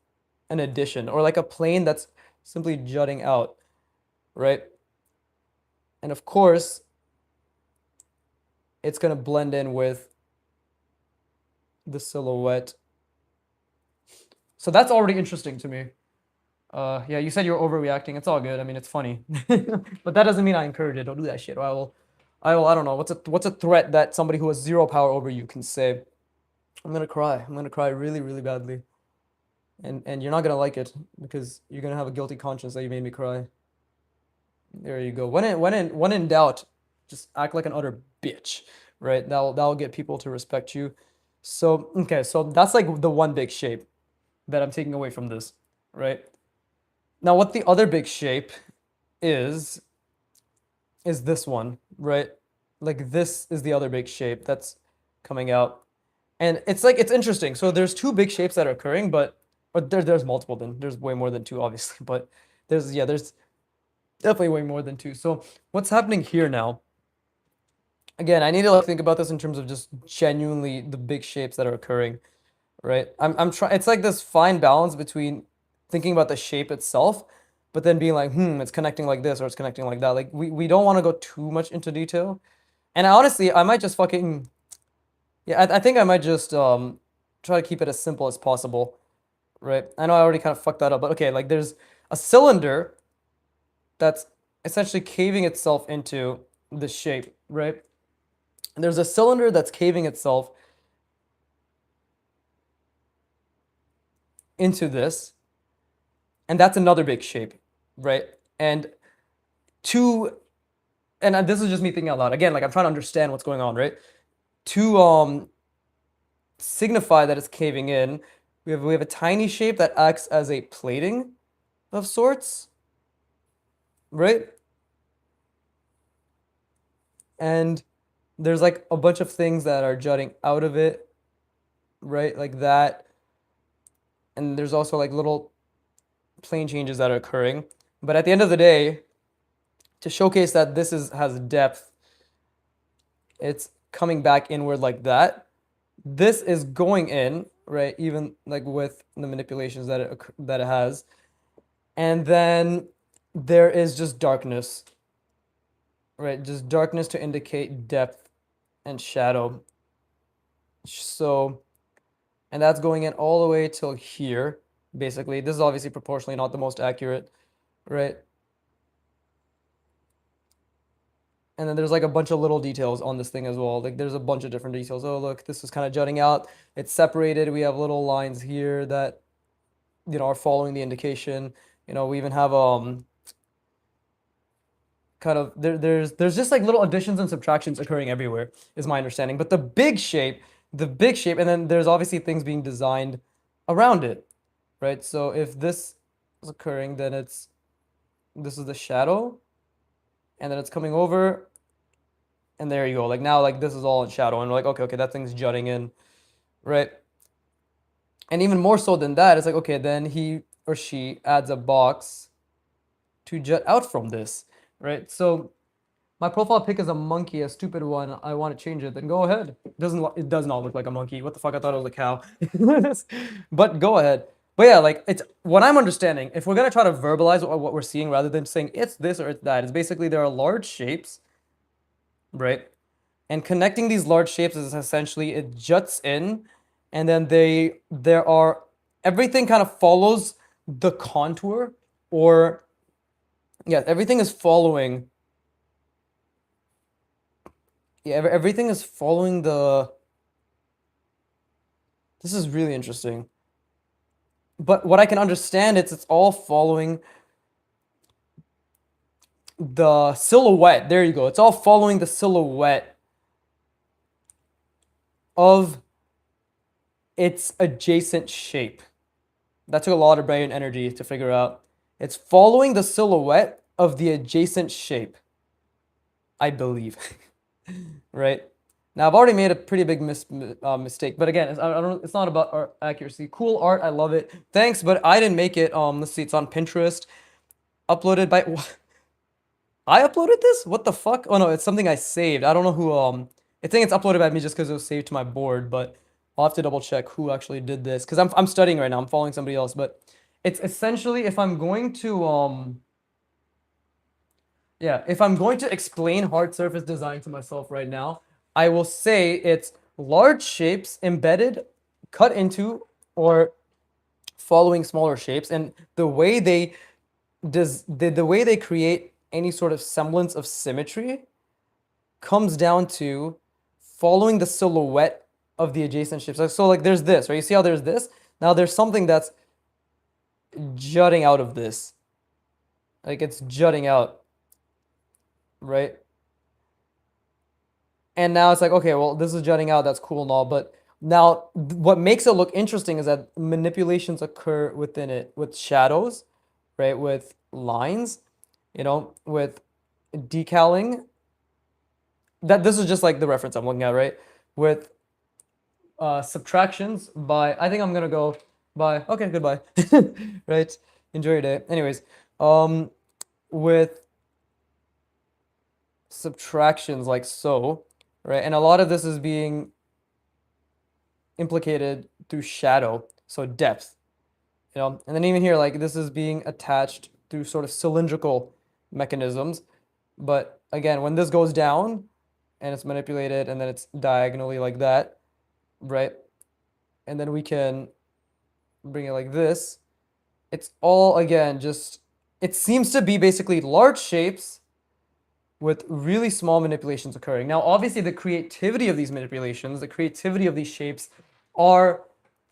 an addition, or like a plane that's simply jutting out, right? And of course, it's gonna blend in with the silhouette. So that's already interesting to me. Yeah, you said you're overreacting. It's all good. I mean, it's funny, but that doesn't mean I encourage it. Don't do that shit. Or I don't know. What's a threat that somebody who has zero power over you can say? I'm gonna cry. I'm gonna cry really, really badly, and you're not gonna like it because you're gonna have a guilty conscience that you made me cry. There you go. When in doubt, just act like an utter bitch, right? That'll get people to respect you. So okay, so that's like the one big shape that I'm taking away from this, right? Now, what the other big shape is is this one, right? Like this is the other big shape that's coming out. And it's like it's interesting. So there's two big shapes that are occurring, but or there's multiple then. There's way more than two, obviously, but there's definitely way more than two. So what's happening here now? Again, I need to like think about this in terms of just genuinely the big shapes that are occurring, right? I'm trying. It's like this fine balance between thinking about the shape itself, but then being like, it's connecting like this or it's connecting like that. Like we don't want to go too much into detail. And honestly, I might just fucking yeah. I think I might just try to keep it as simple as possible, right? I know I already kind of fucked that up, but okay. Like there's a cylinder that's essentially caving itself into the shape, right? And there's a cylinder that's caving itself into this, and that's another big shape, right? And to, and this is just me thinking out loud. Again, like I'm trying to understand what's going on, right? To signify that it's caving in, we have a tiny shape that acts as a plating of sorts, right? And there's like a bunch of things that are jutting out of it, right? Like that. And there's also like little plane changes that are occurring. But at the end of the day, to showcase that this has depth, it's coming back inward like that. This is going in, right? Even like with the manipulations that it has. And then there is just darkness, right? Just darkness to indicate depth and shadow. So, and that's going in all the way till here, basically. This is obviously proportionally not the most accurate, right? And then there's like a bunch of little details on this thing as well. Like there's a bunch of different details. Oh, look, this is kind of jutting out. It's separated. We have little lines here that, are following the indication. We even have kind of there's just like little additions and subtractions occurring everywhere, is my understanding. But the big shape, and then there's obviously things being designed around it, right? So if this is occurring, then this is the shadow, and then it's coming over, and there you go. Like now, like this is all in shadow, and we're like, okay, that thing's jutting in, right? And even more so than that, it's like, okay, then he or she adds a box to jut out from this, right? So my profile pic is a monkey, a stupid one. I want to change it. Then go ahead. It does not look like a monkey. What the fuck? I thought it was a cow. But go ahead. But yeah, like it's what I'm understanding. If we're gonna try to verbalize what we're seeing rather than saying it's this or it's that, it's basically there are large shapes, right? And connecting these large shapes is essentially it juts in, and then there are everything kind of follows the contour, or yeah, everything is following. Yeah, everything is following the. This is really interesting. But what I can understand it's all following the silhouette. There you go. It's all following the silhouette of its adjacent shape. That took a lot of brain energy to figure out. It's following the silhouette of the adjacent shape, I believe. Right? Now, I've already made a pretty big mistake, but again, it's not about art accuracy. Cool art, I love it. Thanks, but I didn't make it. Let's see, it's on Pinterest. Uploaded by... I uploaded this? What the fuck? Oh no, it's something I saved. I don't know who, I think it's uploaded by me just because it was saved to my board, but I'll have to double check who actually did this. Because I'm studying right now, I'm following somebody else, but it's essentially, if I'm going to, if I'm going to explain hard surface design to myself right now, I will say it's large shapes embedded, cut into, or following smaller shapes, and the way they the way they create any sort of semblance of symmetry comes down to following the silhouette of the adjacent shapes. So like there's this, right? You see how there's this? Now there's something that's jutting out of this. Like it's jutting out, right? And now it's like, okay, well, this is jutting out, that's cool and all, but now what makes it look interesting is that manipulations occur within it with shadows, right? With lines, with decaling. That this is just like the reference I'm looking at, right? With subtractions by, I think I'm gonna go by, okay, goodbye, right? Enjoy your day. Anyways, with subtractions like so, right? And a lot of this is being implicated through shadow, so depth, and then even here, like this is being attached through sort of cylindrical mechanisms. But again, when this goes down and it's manipulated and then it's diagonally like that, right? And then we can bring it like this. It's all, again, just, it seems to be basically large shapes with really small manipulations occurring. Now, obviously, the creativity of these manipulations, the creativity of these shapes are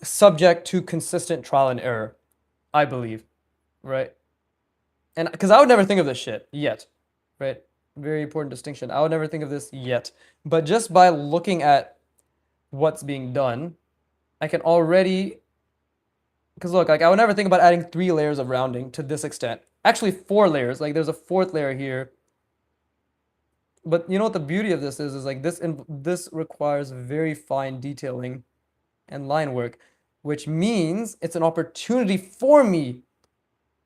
subject to consistent trial and error, I believe, right? And because I would never think of this shit yet, right? Very important distinction. I would never think of this yet. But just by looking at what's being done, I can already, because look, like I would never think about adding 3 layers of rounding to this extent. Actually, 4 layers. Like there's a 4th layer here. But you know what the beauty of this is like this requires very fine detailing and line work, which means it's an opportunity for me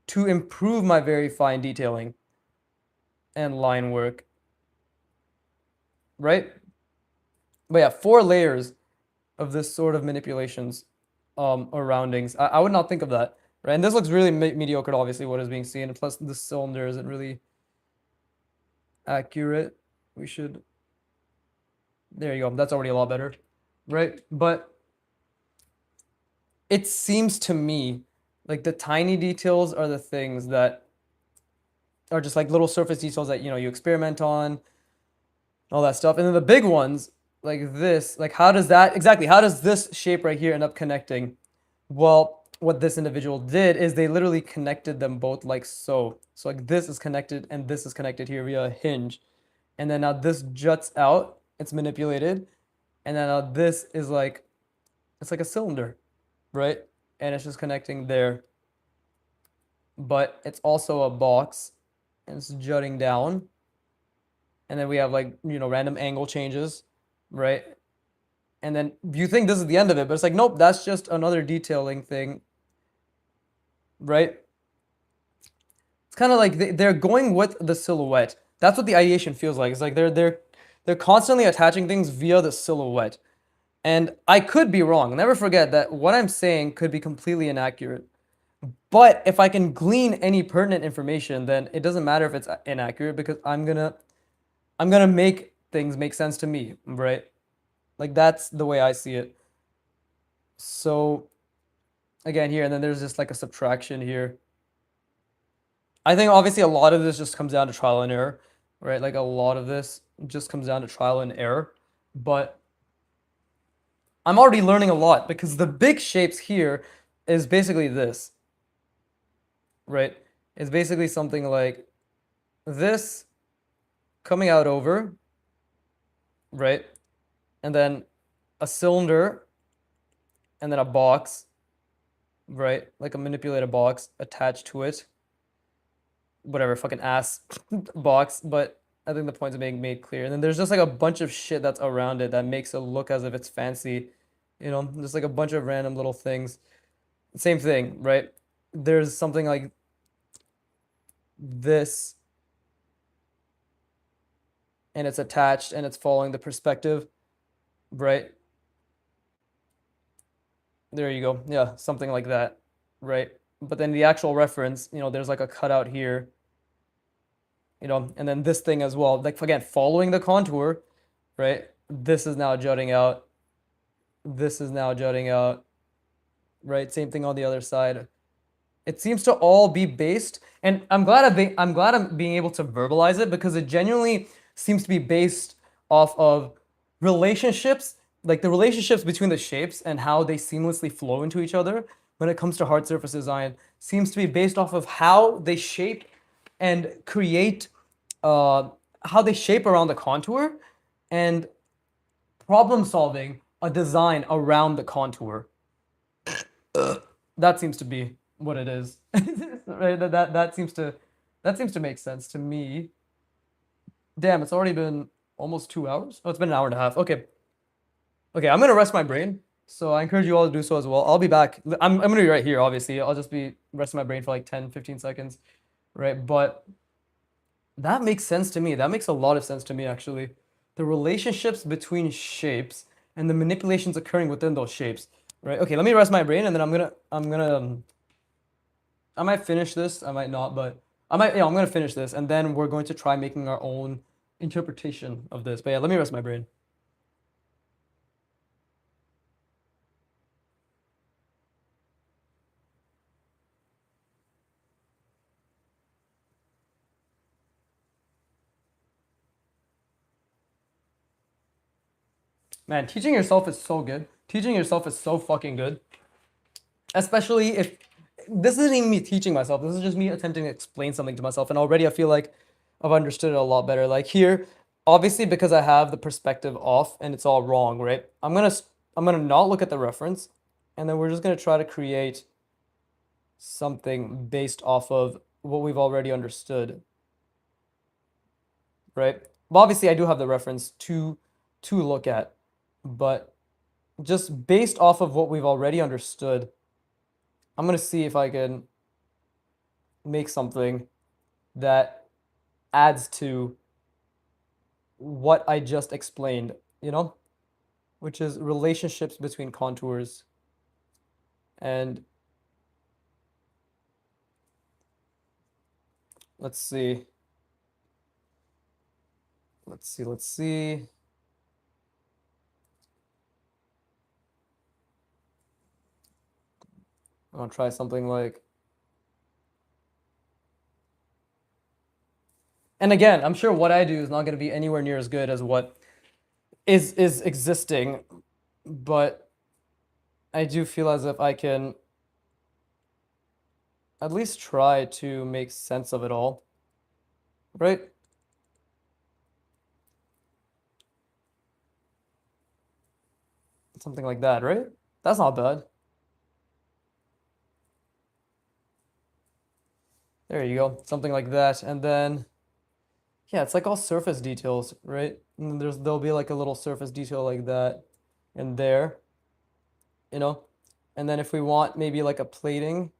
to improve my very fine detailing and line work, right? But yeah, 4 layers of this sort of manipulations or roundings. I would not think of that, right? And this looks really mediocre, obviously, what is being seen. Plus, the cylinder isn't really accurate. We should, there you go. That's already a lot better, right? But it seems to me like the tiny details are the things that are just like little surface details that, you experiment on, all that stuff. And then the big ones, like this, like how does this shape right here end up connecting? Well, what this individual did is they literally connected them both like so. So like this is connected and this is connected here via a hinge. And then now this juts out, it's manipulated. And then now this is like, it's like a cylinder, right? And it's just connecting there. But it's also a box and it's jutting down. And then we have like, random angle changes, right? And then you think this is the end of it, but it's like, nope, that's just another detailing thing, right? It's kind of like they're going with the silhouette. That's what the ideation feels like. It's like they're constantly attaching things via the silhouette. And I could be wrong. Never forget that what I'm saying could be completely inaccurate. But if I can glean any pertinent information, then it doesn't matter if it's inaccurate because I'm gonna make things make sense to me, right? Like that's the way I see it. So again here, and then there's just like a subtraction here. I think obviously a lot of this just comes down to trial and error, right? Like a lot of this just comes down to trial and error. But I'm already learning a lot because the big shapes here is basically this, right? It's basically something like this coming out over, right? And then a cylinder and then a box, right? Like a manipulated box attached to it. Whatever, fucking ass box, but I think the point's being made clear. And then there's just like a bunch of shit that's around it that makes it look as if it's fancy, just like a bunch of random little things. Same thing, right? There's something like this, and it's attached and it's following the perspective, right? There you go. Yeah, something like that, right? But then the actual reference, there's like a cutout here, and then this thing as well, like again, following the contour, right? this is now jutting out, this is now jutting out, right? Same thing on the other side. It seems to all be based, and I'm glad I'm being able to verbalize it because it genuinely seems to be based off of relationships, like the relationships between the shapes and how they seamlessly flow into each other when it comes to hard surface design seems to be based off of how they shape and create, uh, how they shape around the contour and problem solving a design around the contour. That seems to be what it is. Right? That seems to make sense to me. Damn, it's already been almost 2 hours. Oh, it's been an hour and a half. Okay. Okay, I'm gonna rest my brain. So I encourage you all to do so as well. I'll be back. I'm gonna be right here, obviously. I'll just be resting my brain for like 10, 15 seconds. Right? But that makes sense to me. That makes a lot of sense to me, actually. The relationships between shapes and the manipulations occurring within those shapes. Right? Okay, let me rest my brain and then I might finish this. I might not, but yeah, I'm gonna finish this, and then we're going to try making our own interpretation of this. But yeah, let me rest my brain. Man, teaching yourself is so good. Teaching yourself is so fucking good. Especially if this isn't even me teaching myself. This is just me attempting to explain something to myself, and already I feel like I've understood it a lot better. Like here, obviously because I have the perspective off and it's all wrong, right? I'm gonna not look at the reference, and then we're just gonna try to create something based off of what we've already understood, right? But obviously I do have the reference to look at, but just based off of what we've already understood, I'm gonna see if I can make something that adds to what I just explained, you know, which is relationships between contours. And let's see. Let's see. I'm gonna try something like, and again, I'm sure what I do is not gonna be anywhere near as good as what is existing, but I do feel as if I can at least try to make sense of it all, right? Something like that, right? That's not bad. There you go, something like that. And then, yeah, it's like all surface details, right? And there'll be like a little surface detail like that in there, you know? And then if we want maybe like a plating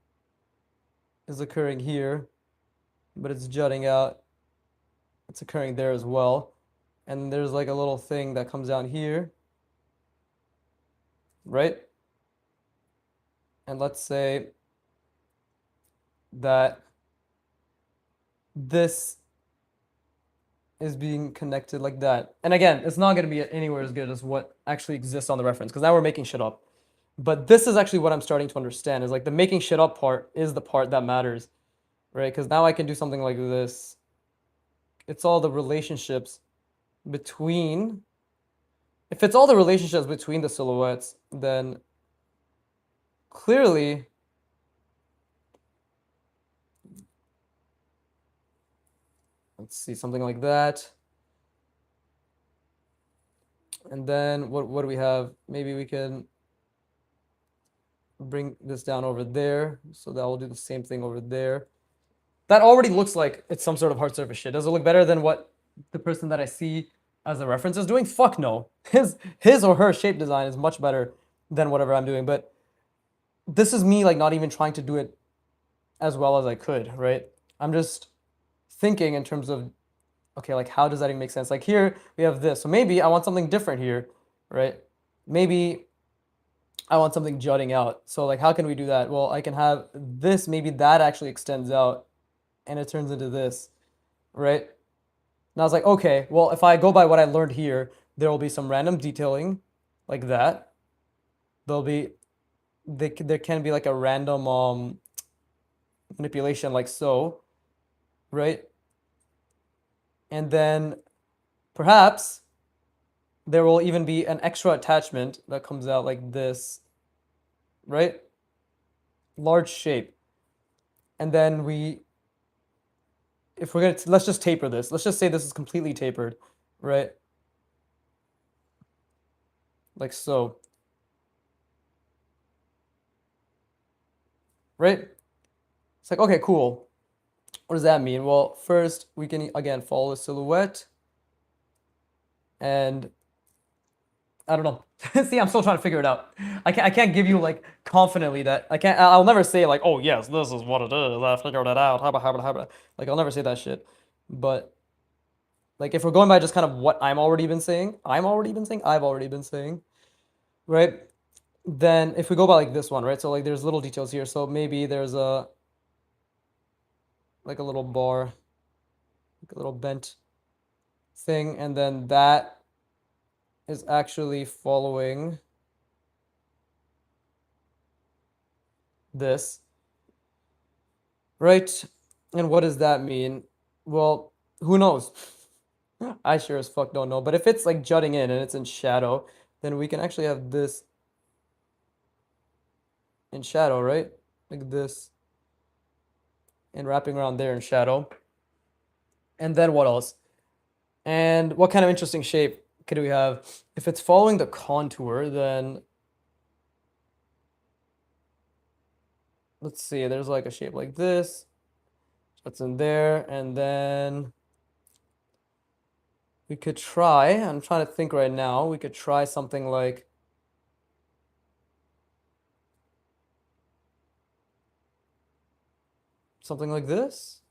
is occurring here, but it's jutting out, it's occurring there as well. And there's like a little thing that comes down here, right? And let's say that this is being connected like that. And again, it's not going to be anywhere as good as what actually exists on the reference because now we're making shit up. But this is actually what I'm starting to understand is like the making shit up part is the part that matters, right? Because now I can do something like this. It's all the relationships between, if it's all the relationships between the silhouettes, then clearly let's see, something like that. And then what do we have? Maybe we can bring this down over there. So that will do the same thing over there. That already looks like it's some sort of hard surface shit. Does it look better than what the person that I see as a reference is doing? Fuck no. His or her shape design is much better than whatever I'm doing. But this is me like not even trying to do it as well as I could, right? I'm just thinking in terms of, okay, like how does that even make sense? Like here we have this. So maybe I want something different here, right? Maybe I want something jutting out. So like how can we do that? Well, I can have this, maybe that actually extends out and it turns into this, right? And I was like, okay, well, if I go by what I learned here, there will be some random detailing like that. There can be like a random manipulation like so, right? And then perhaps there will even be an extra attachment that comes out like this, right? Large shape. And then if we're gonna, let's just taper this. Let's just say this is completely tapered, right? Like so, right? It's like, okay, cool. What does that mean? Well, first we can again follow the silhouette, and I don't know. See, I'm still trying to figure it out. I can't give you like confidently that I can't. I'll never say like, oh yes, this is what it is. I figured it out. Habba. Like I'll never say that shit. But like if we're going by just kind of what I've already been saying, right? Then if we go by like this one, right? So like there's little details here. So maybe there's like a little bar, like a little bent thing, and then that is actually following this, right? And what does that mean? Well, who knows? I sure as fuck don't know. But if it's like jutting in and it's in shadow, then we can actually have this in shadow, right? Like this, and wrapping around there in shadow. And then what else? And what kind of interesting shape could we have? If it's following the contour, then let's see, there's like a shape like this. That's in there, and then we could try, I'm trying to think right now, we could try something like this.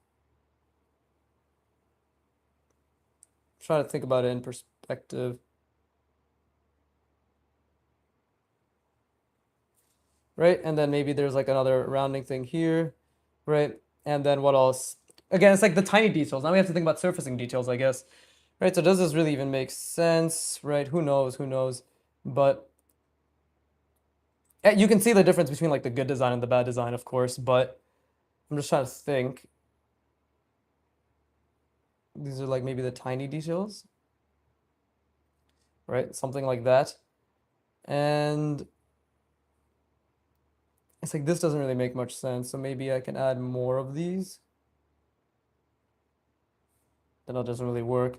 Try to think about it in perspective. Right? And then maybe there's like another rounding thing here, right? And then what else? Again, it's like the tiny details. Now we have to think about surfacing details, I guess. Right? So does this really even make sense? Right? Who knows? Who knows? But you can see the difference between like the good design and the bad design, of course, but I'm just trying to think. These are like maybe the tiny details, right? Something like that. And it's like this doesn't really make much sense, so maybe I can add more of these. Then that doesn't really work.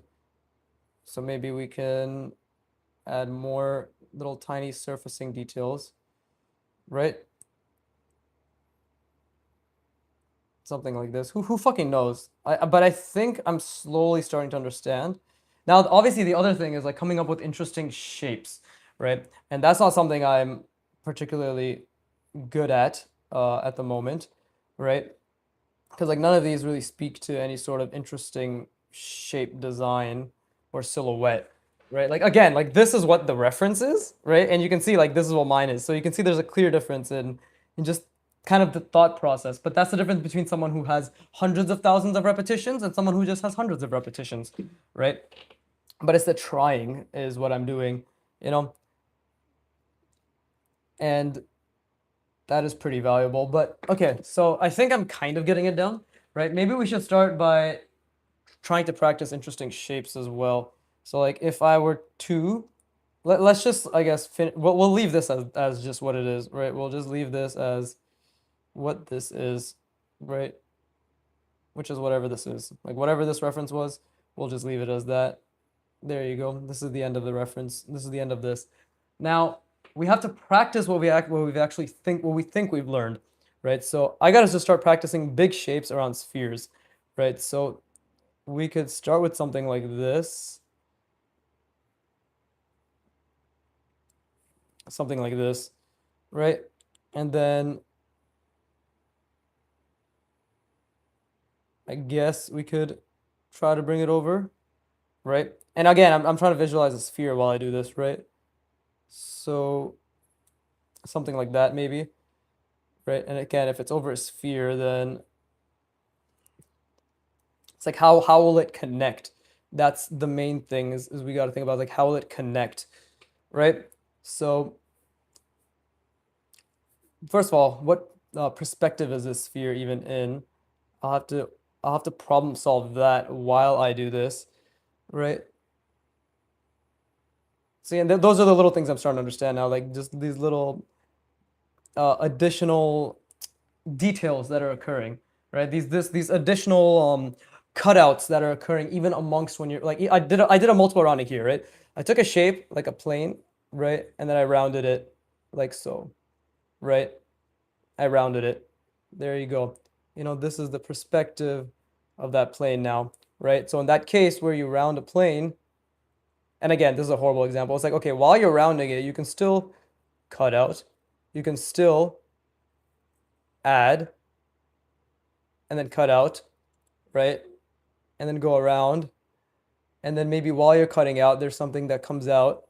So maybe we can add more little tiny surfacing details, right? Something like this. Who fucking knows? But I think I'm slowly starting to understand. Now, obviously, the other thing is like coming up with interesting shapes, right? And that's not something I'm particularly good at the moment, right? Because like none of these really speak to any sort of interesting shape design or silhouette, right? Like again, like this is what the reference is, right? And you can see like this is what mine is. So you can see there's a clear difference in just kind of the thought process. But that's the difference between someone who has hundreds of thousands of repetitions and someone who just has hundreds of repetitions, right? But it's the trying is what I'm doing, you know? And that is pretty valuable. But okay, so I think I'm kind of getting it down, right? Maybe we should start by trying to practice interesting shapes as well. So like if I were to, let's just, I guess, we'll leave this as just what it is, right? We'll just leave this as what this is, right? Which is whatever this is. Like whatever this reference was, we'll just leave it as that. There you go. This is the end of the reference. This is the end of this. Now, we have to practice what we think we've learned, right? So I got to just start practicing big shapes around spheres, right? So we could start with something like this. Something like this, right? And then I guess we could try to bring it over, right? And again, I'm trying to visualize a sphere while I do this, right? So something like that maybe, right? And again, if it's over a sphere, then it's like how will it connect, That's the main thing is we got to think about like how will it connect, right? So first of all, what perspective is this sphere even in? I'll have to I'll have to problem solve that while I do this, right? See, and those are the little things I'm starting to understand now, like just these little additional details that are occurring, right? These additional cutouts that are occurring even amongst when you're like I did a multiple rounding here, right? I took a shape like a plane, right, and then I rounded it like so, right? I rounded it. There you go. You know, this is the perspective of that plane now, right? So in that case where you round a plane, and again, this is a horrible example. It's like, okay, while you're rounding it, you can still cut out, you can still add, and then cut out, right? And then go around. And then maybe while you're cutting out, there's something that comes out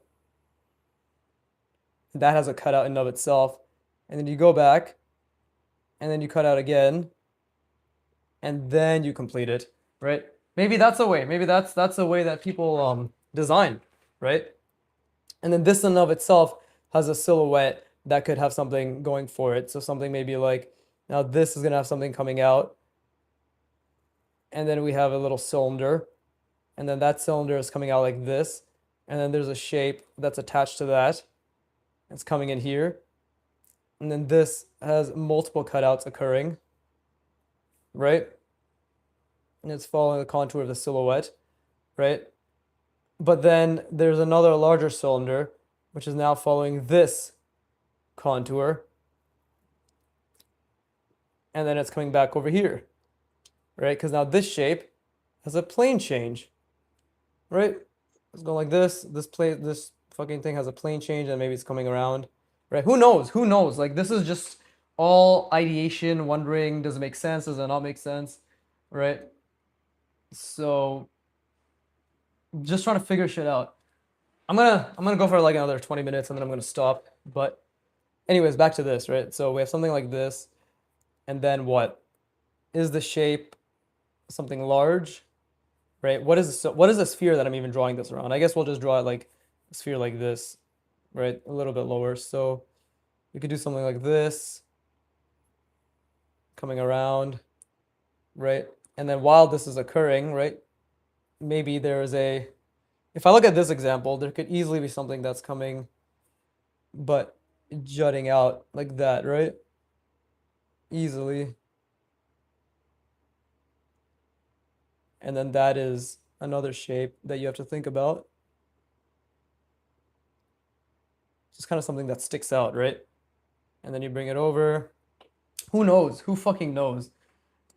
that has a cutout in and of itself. And then you go back, and then you cut out again, and then you complete it, right? Maybe that's a way. Maybe that's a way that people design, right? And then this in and of itself has a silhouette that could have something going for it. So something maybe like, now this is gonna have something coming out, and then we have a little cylinder, and then that cylinder is coming out like this, and then there's a shape that's attached to that. It's coming in here, and then this has multiple cutouts occurring, right? And it's following the contour of the silhouette, right? But then there's another larger cylinder, which is now following this contour, and then it's coming back over here, right? Because now this shape has a plane change, right? It's going like this. This fucking thing has a plane change, and maybe it's coming around, right? Who knows? Who knows? Like this is just all ideation, wondering, does it make sense? Does it not make sense, right? So just trying to figure shit out. I'm gonna go for like another 20 minutes, and then I'm gonna stop. But anyways, back to this, right? So we have something like this, and then what is the shape? Something large, right? What is the sphere that I'm even drawing this around? I guess we'll just draw it like a sphere like this, right? A little bit lower. So we could do something like this, coming around, right? And then while this is occurring, right? Maybe there is a, if I look at this example, there could easily be something that's coming, but jutting out like that, right? Easily. And then that is another shape that you have to think about. Just kind of something that sticks out, right? And then you bring it over. Who knows? Who fucking knows?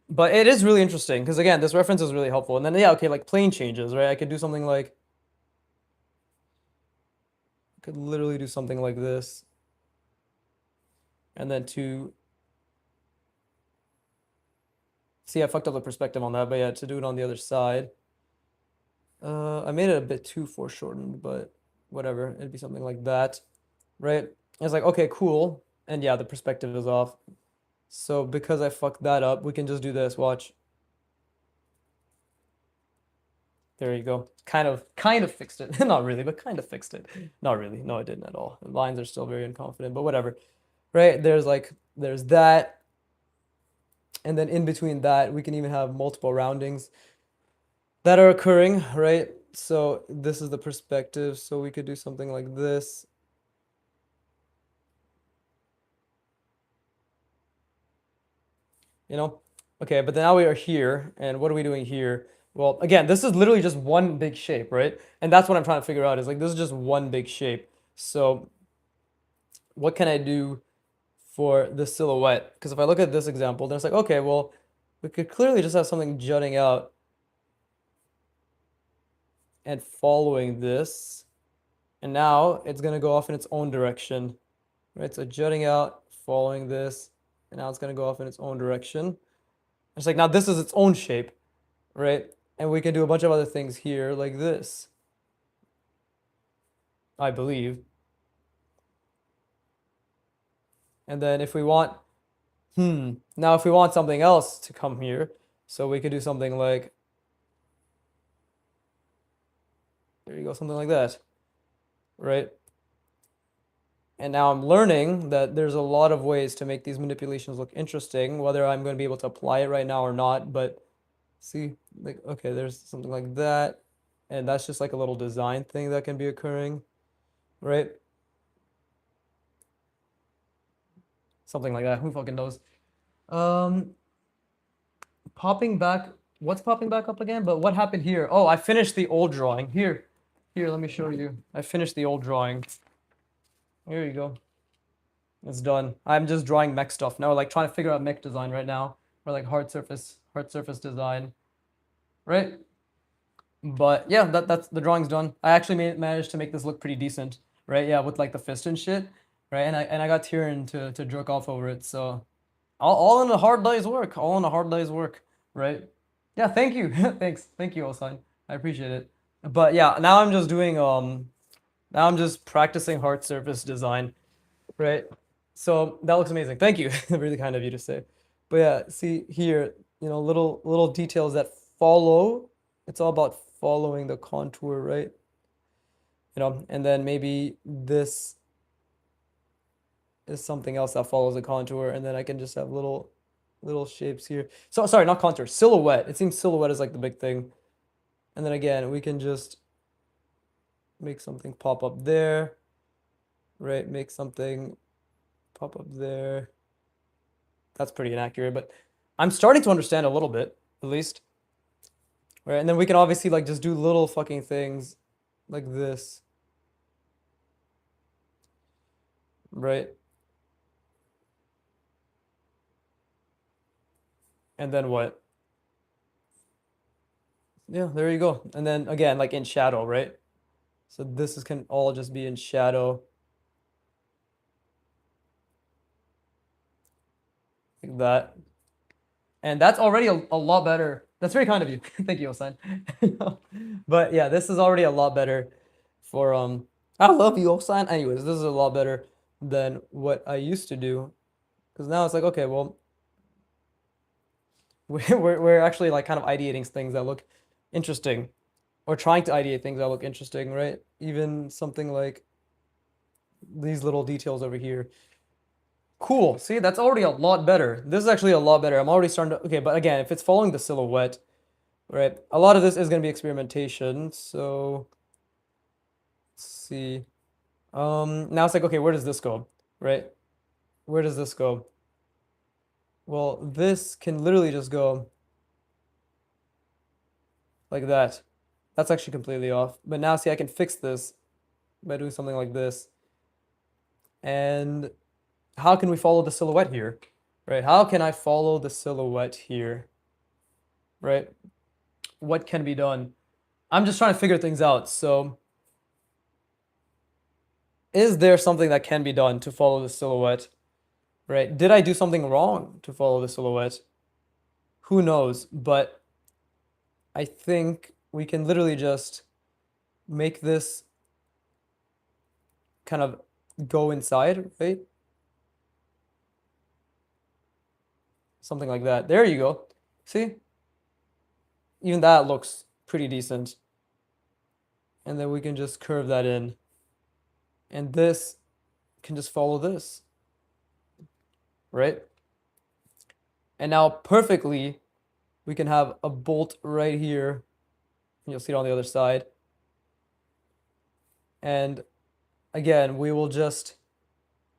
But it is really interesting because again, this reference is really helpful. And then yeah, okay, like plane changes, right? I could do something like, I could literally do something like this. And then to see, I fucked up the perspective on that, but yeah, to do it on the other side. I made it a bit too foreshortened, but whatever. It'd be something like that, right? It's like, okay, cool. And yeah, the perspective is off. So because I fucked that up, we can just do this. Watch. There you go. Kind of fixed it. Not really, but kind of fixed it. Not really. No, I didn't at all. The lines are still very unconfident, but whatever. Right? There's that. And then in between that, we can even have multiple roundings that are occurring, right? So this is the perspective. So we could do something like this. You know? Okay, but now we are here, and what are we doing here? Well, again, this is literally just one big shape, right? And that's what I'm trying to figure out is like, this is just one big shape. So what can I do for the silhouette? Because if I look at this example, then it's like, okay, well, we could clearly just have something jutting out and following this. And now it's going to go off in its own direction, right? So jutting out, following this, and now it's going to go off in its own direction. It's like, now this is its own shape, right? And we can do a bunch of other things here like this, I believe. And then if we want, now if we want something else to come here, so we could do something like There you go, something like that, right? And now I'm learning that there's a lot of ways to make these manipulations look interesting, whether I'm going to be able to apply it right now or not. But see, like, okay, there's something like that. And that's just like a little design thing that can be occurring, right? Something like that. Who fucking knows? Um, popping back, what's popping back up again? But what happened here? Oh, I finished the old drawing. Here, let me show you. I finished the old drawing. Here you go. It's done. I'm just drawing mech stuff now, like trying to figure out mech design right now, or like hard surface design, right? But yeah, that's the drawing's done. I actually managed to make this look pretty decent, right? Yeah, with like the fist and shit, right? And I got Tyrion to jerk off over it. So all in a hard day's work. All in a hard day's work, right? Yeah, thank you. Thank you, Osan. I appreciate it. But yeah, now I'm just practicing hard surface design, right? So that looks amazing. Thank you. Really kind of you to say. But yeah, see here, little details that follow. It's all about following the contour, right? And then maybe this is something else that follows the contour, and then I can just have little shapes here. So sorry, not contour, silhouette. It seems silhouette is like the big thing. And then again, we can just make something pop up there, right? Make something pop up there. That's pretty inaccurate, but I'm starting to understand a little bit, at least. Right, and then we can obviously like just do little fucking things like this. Right? And then what? Yeah, there you go. And then again, like in shadow, right? So this can all just be in shadow. Like that. And that's already a lot better. That's very kind of you. Thank you, Osan. But yeah, this is already a lot better for I love you, Osan. Anyways, this is a lot better than what I used to do. Because now it's like, okay, well, we're actually like kind of ideating things that look interesting. Or trying to ideate things that look interesting, right? Even something like these little details over here. Cool. See, that's already a lot better. This is actually a lot better. I'm already starting to, okay, but again, if it's following the silhouette, right? A lot of this is going to be experimentation. So let's see. Now it's like, okay, where does this go? Right? Where does this go? Well, this can literally just go like that. That's actually completely off. But now see, I can fix this by doing something like this. And how can we follow the silhouette here? Right? How can I follow the silhouette here? Right? What can be done? I'm just trying to figure things out. So, is there something that can be done to follow the silhouette? Right? Did I do something wrong to follow the silhouette? Who knows? But I think we can literally just make this kind of go inside, right? Something like that. There you go. See? Even that looks pretty decent. And then we can just curve that in. And this can just follow this, right? And now perfectly, we can have a bolt right here. You'll see it on the other side. And again, we will just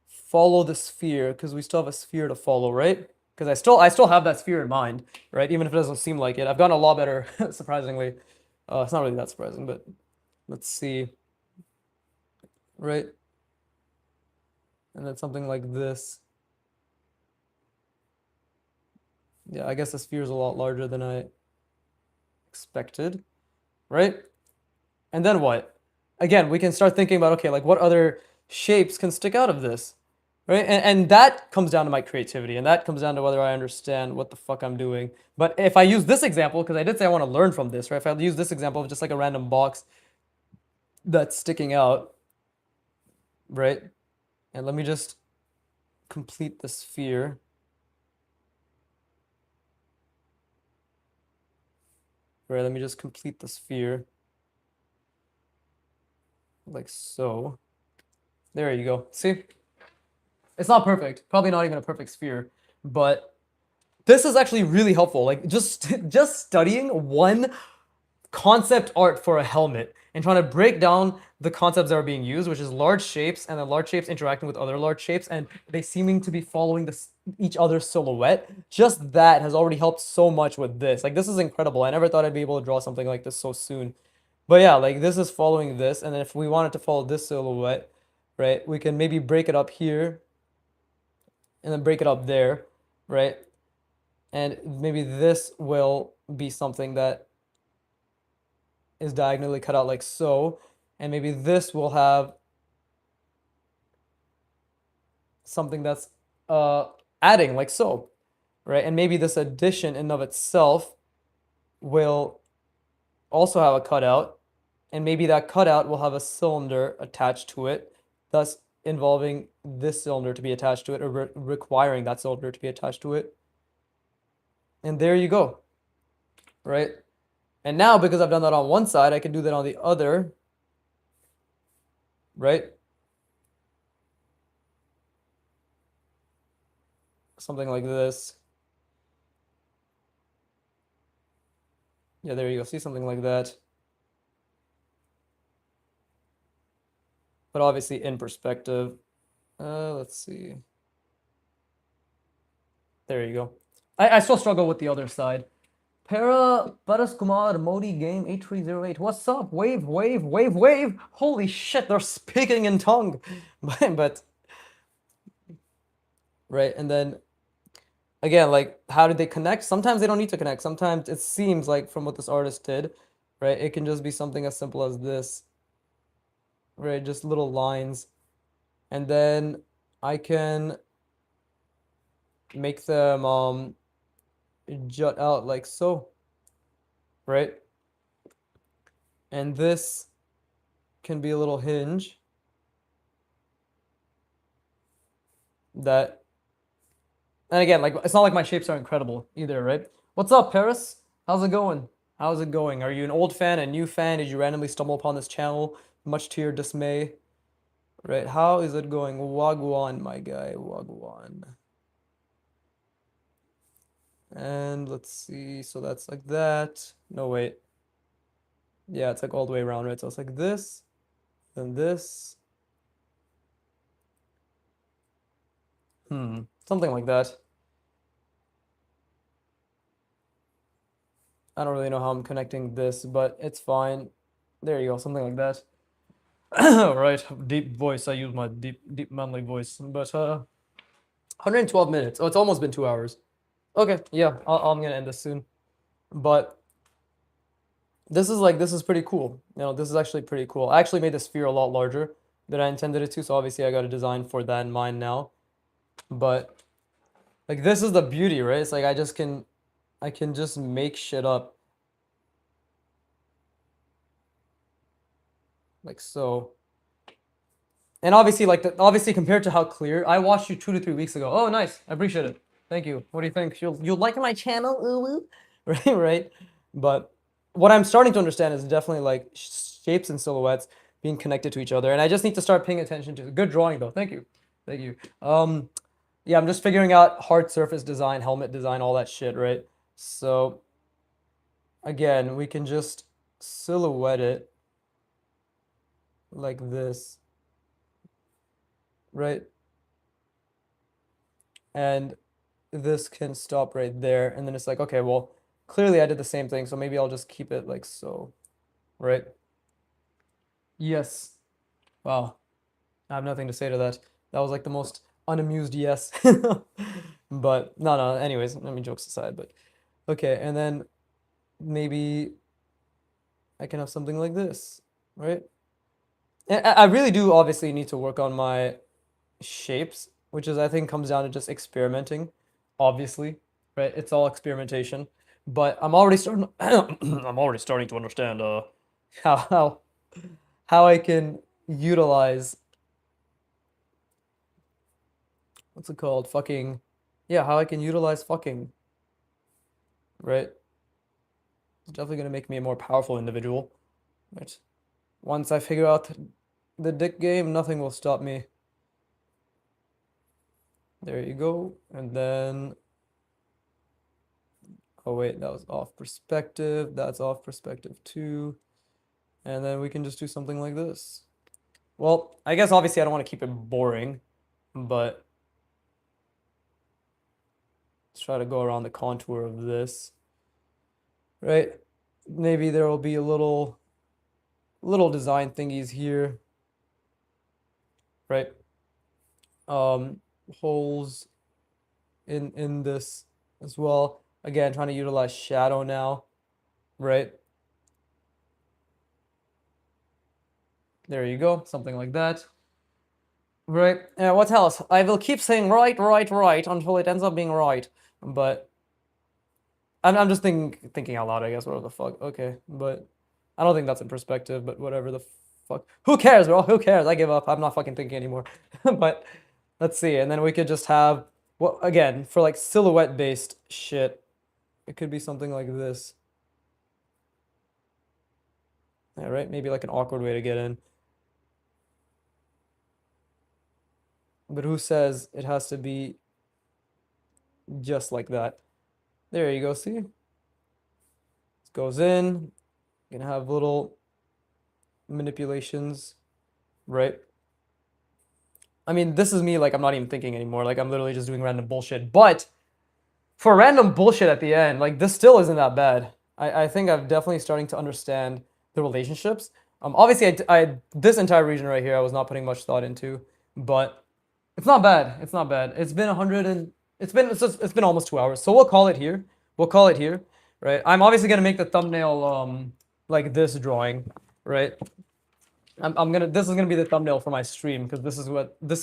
follow the sphere because we still have a sphere to follow, right? Because I still have that sphere in mind, right? Even if it doesn't seem like it. I've gotten a lot better, surprisingly. It's not really that surprising, but let's see. Right? And then something like this. Yeah, I guess the sphere is a lot larger than I expected, right? And then what? Again, we can start thinking about, okay, like what other shapes can stick out of this, right? And that comes down to my creativity, and that comes down to whether I understand what the fuck I'm doing. But if I use this example, because I did say I want to learn from this, right? If I use this example of just like a random box that's sticking out, right? And let me just complete the sphere. Right, let me just complete the sphere. like so. There you go. See? It's not perfect. Probably not even a perfect sphere, but this is actually really helpful. Like just studying one concept art for a helmet and trying to break down the concepts that are being used, which is large shapes and then large shapes interacting with other large shapes and they seeming to be following each other's silhouette. Just that has already helped so much with this. Like this is incredible. I never thought I'd be able to draw something like this so soon. But yeah, like this is following this, and then if we wanted to follow this silhouette, right, we can maybe break it up here and then break it up there, right? And maybe this will be something that is diagonally cut out like so, and maybe this will have something that's adding like so, right? And maybe this addition in of itself will also have a cutout, and maybe that cutout will have a cylinder attached to it, thus involving this cylinder to be attached to it, or requiring that cylinder to be attached to it. And there you go, right? And now, because I've done that on one side, I can do that on the other, right? Something like this. Yeah, there you go. See, something like that. But obviously in perspective. Let's see. There you go. I still struggle with the other side. Para Paras Kumar Modi Game 8308. What's up? Wave, wave, wave, wave. Holy shit, they're speaking in tongue. But right, and then again, like how did they connect? Sometimes they don't need to connect. Sometimes it seems like from what this artist did, right? It can just be something as simple as this. Right, just little lines. And then I can make them jut out like so, right? And this can be a little hinge that, and again, like it's not like my shapes are incredible either, right? What's up, Paris? How's it going? How's it going? Are you an old fan, a new fan? Did you randomly stumble upon this channel, much to your dismay? Right, how is it going? Wagwan, my guy, Wagwan. And let's see, so that's like that. No, wait. Yeah, it's like all the way around, right? So it's like this, then this. Something like that. I don't really know how I'm connecting this, but it's fine. There you go, something like that. Right, deep voice. I use my deep manly voice. But 112 minutes. Oh, it's almost been 2 hours. Okay, yeah, I'm gonna end this soon. But this is pretty cool. You know, this is actually pretty cool. I actually made the sphere a lot larger than I intended it to, so obviously I got a design for that in mind now. But like this is the beauty, right? It's like I can just make shit up. Like so. And obviously, like obviously compared to how clear I watched you 2 to 3 weeks ago. Oh, nice. I appreciate it. Thank you. What do you think? You'll like my channel, ooh, right, right. But what I'm starting to understand is definitely like shapes and silhouettes being connected to each other, and I just need to start paying attention to good drawing though. Thank you, thank you. Yeah, I'm just figuring out hard surface design, helmet design, all that shit, right? So again, we can just silhouette it like this, right? And this can stop right there, and then it's like, okay, well, clearly I did the same thing, so maybe I'll just keep it like so, right? Yes. Wow. I have nothing to say to that. That was like the most unamused yes. But no, anyways, I mean, jokes aside, but okay, and then maybe I can have something like this, right? And I really do obviously need to work on my shapes, which is I think comes down to just experimenting, obviously, right? It's all experimentation, but I'm already starting. I'm already starting to understand how how how I can utilize what's it called? Fucking, yeah, how I can utilize fucking, right? It's definitely gonna make me a more powerful individual, right? Once I figure out the dick game, nothing will stop me. There you go. And then, oh wait, that was off perspective. That's off perspective too. And then we can just do something like this. Well, I guess obviously I don't want to keep it boring, but let's try to go around the contour of this, right? Maybe there will be a little design thingies here, right? Holes in this as well. Again, trying to utilize shadow now, right? There you go, something like that. Right. What else? I will keep saying right, right, right until it ends up being right. But I'm just thinking out loud, I guess. Whatever the fuck. Okay, but I don't think that's in perspective. But whatever the fuck. Who cares, bro? Who cares? I give up. I'm not fucking thinking anymore. But let's see. And then we could just have, well, again, for like silhouette based shit, it could be something like this. Yeah, right? Maybe like an awkward way to get in. But who says it has to be just like that? There you go, see? It goes in. You can have little manipulations, right? I mean, this is me, like, I'm not even thinking anymore. Like, I'm literally just doing random bullshit. But for random bullshit at the end, like, this still isn't that bad. I think I'm definitely starting to understand the relationships. Obviously, this entire region right here, I was not putting much thought into, but it's not bad. It's not bad. It's been 100 and it's been almost 2 hours. So we'll call it here. We'll call it here, right? I'm obviously gonna make the thumbnail like this drawing, right? This is gonna be the thumbnail for my stream because this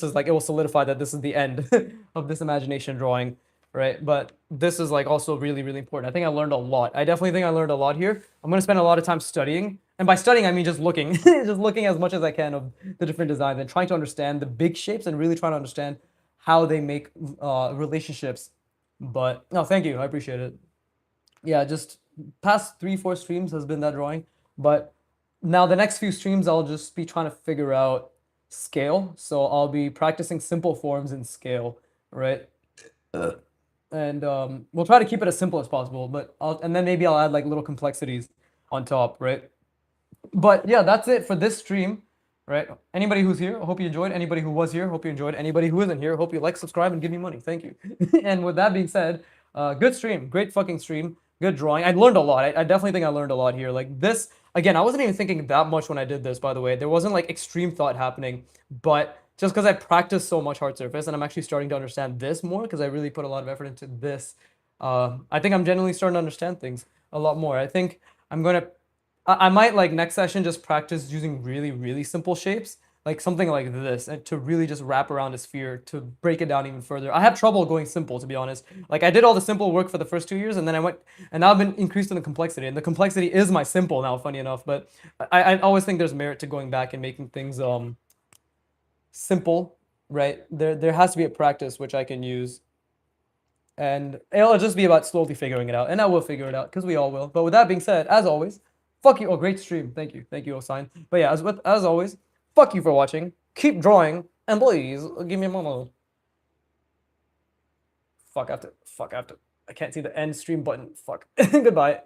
is like, it will solidify that this is the end of this imagination drawing, right? But this is like also really, really important. I think I learned a lot. I definitely think I learned a lot here. I'm gonna spend a lot of time studying, and by studying I mean just looking, just looking as much as I can of the different designs and trying to understand the big shapes and really trying to understand how they make relationships. But no, thank you, I appreciate it. Yeah, just past 3, 4 streams has been that drawing, but now the next few streams I'll just be trying to figure out scale. So I'll be practicing simple forms in scale, right? And we'll try to keep it as simple as possible, but and then maybe I'll add like little complexities on top, right? But yeah, that's it for this stream, right? Anybody who's here, I hope you enjoyed. Anybody who was here, hope you enjoyed. Anybody who isn't here, hope you like, subscribe, and give me money. Thank you. And with that being said, good stream, great fucking stream, good drawing. I learned a lot. I definitely think I learned a lot here. Like this, again, I wasn't even thinking that much when I did this, by the way. There wasn't like extreme thought happening, but just because I practiced so much hard surface and I'm actually starting to understand this more because I really put a lot of effort into this. I think I'm genuinely starting to understand things a lot more. I think I'm gonna I might like next session just practice using really, really simple shapes, like something like this, and to really just wrap around a sphere to break it down even further. I have trouble going simple, to be honest. Like I did all the simple work for the first 2 years, and then I went, and now I've been increased in the complexity, and the complexity is my simple now, funny enough. But I always think there's merit to going back and making things simple, right? There has to be a practice which I can use, and it'll just be about slowly figuring it out, and I will figure it out because we all will. But with that being said, as always, fuck you. Oh, great stream. Thank you, Osign. But yeah, as always, fuck you for watching. Keep drawing, and please give me a moment. Fuck, I have to. I can't see the end stream button. Fuck. Goodbye.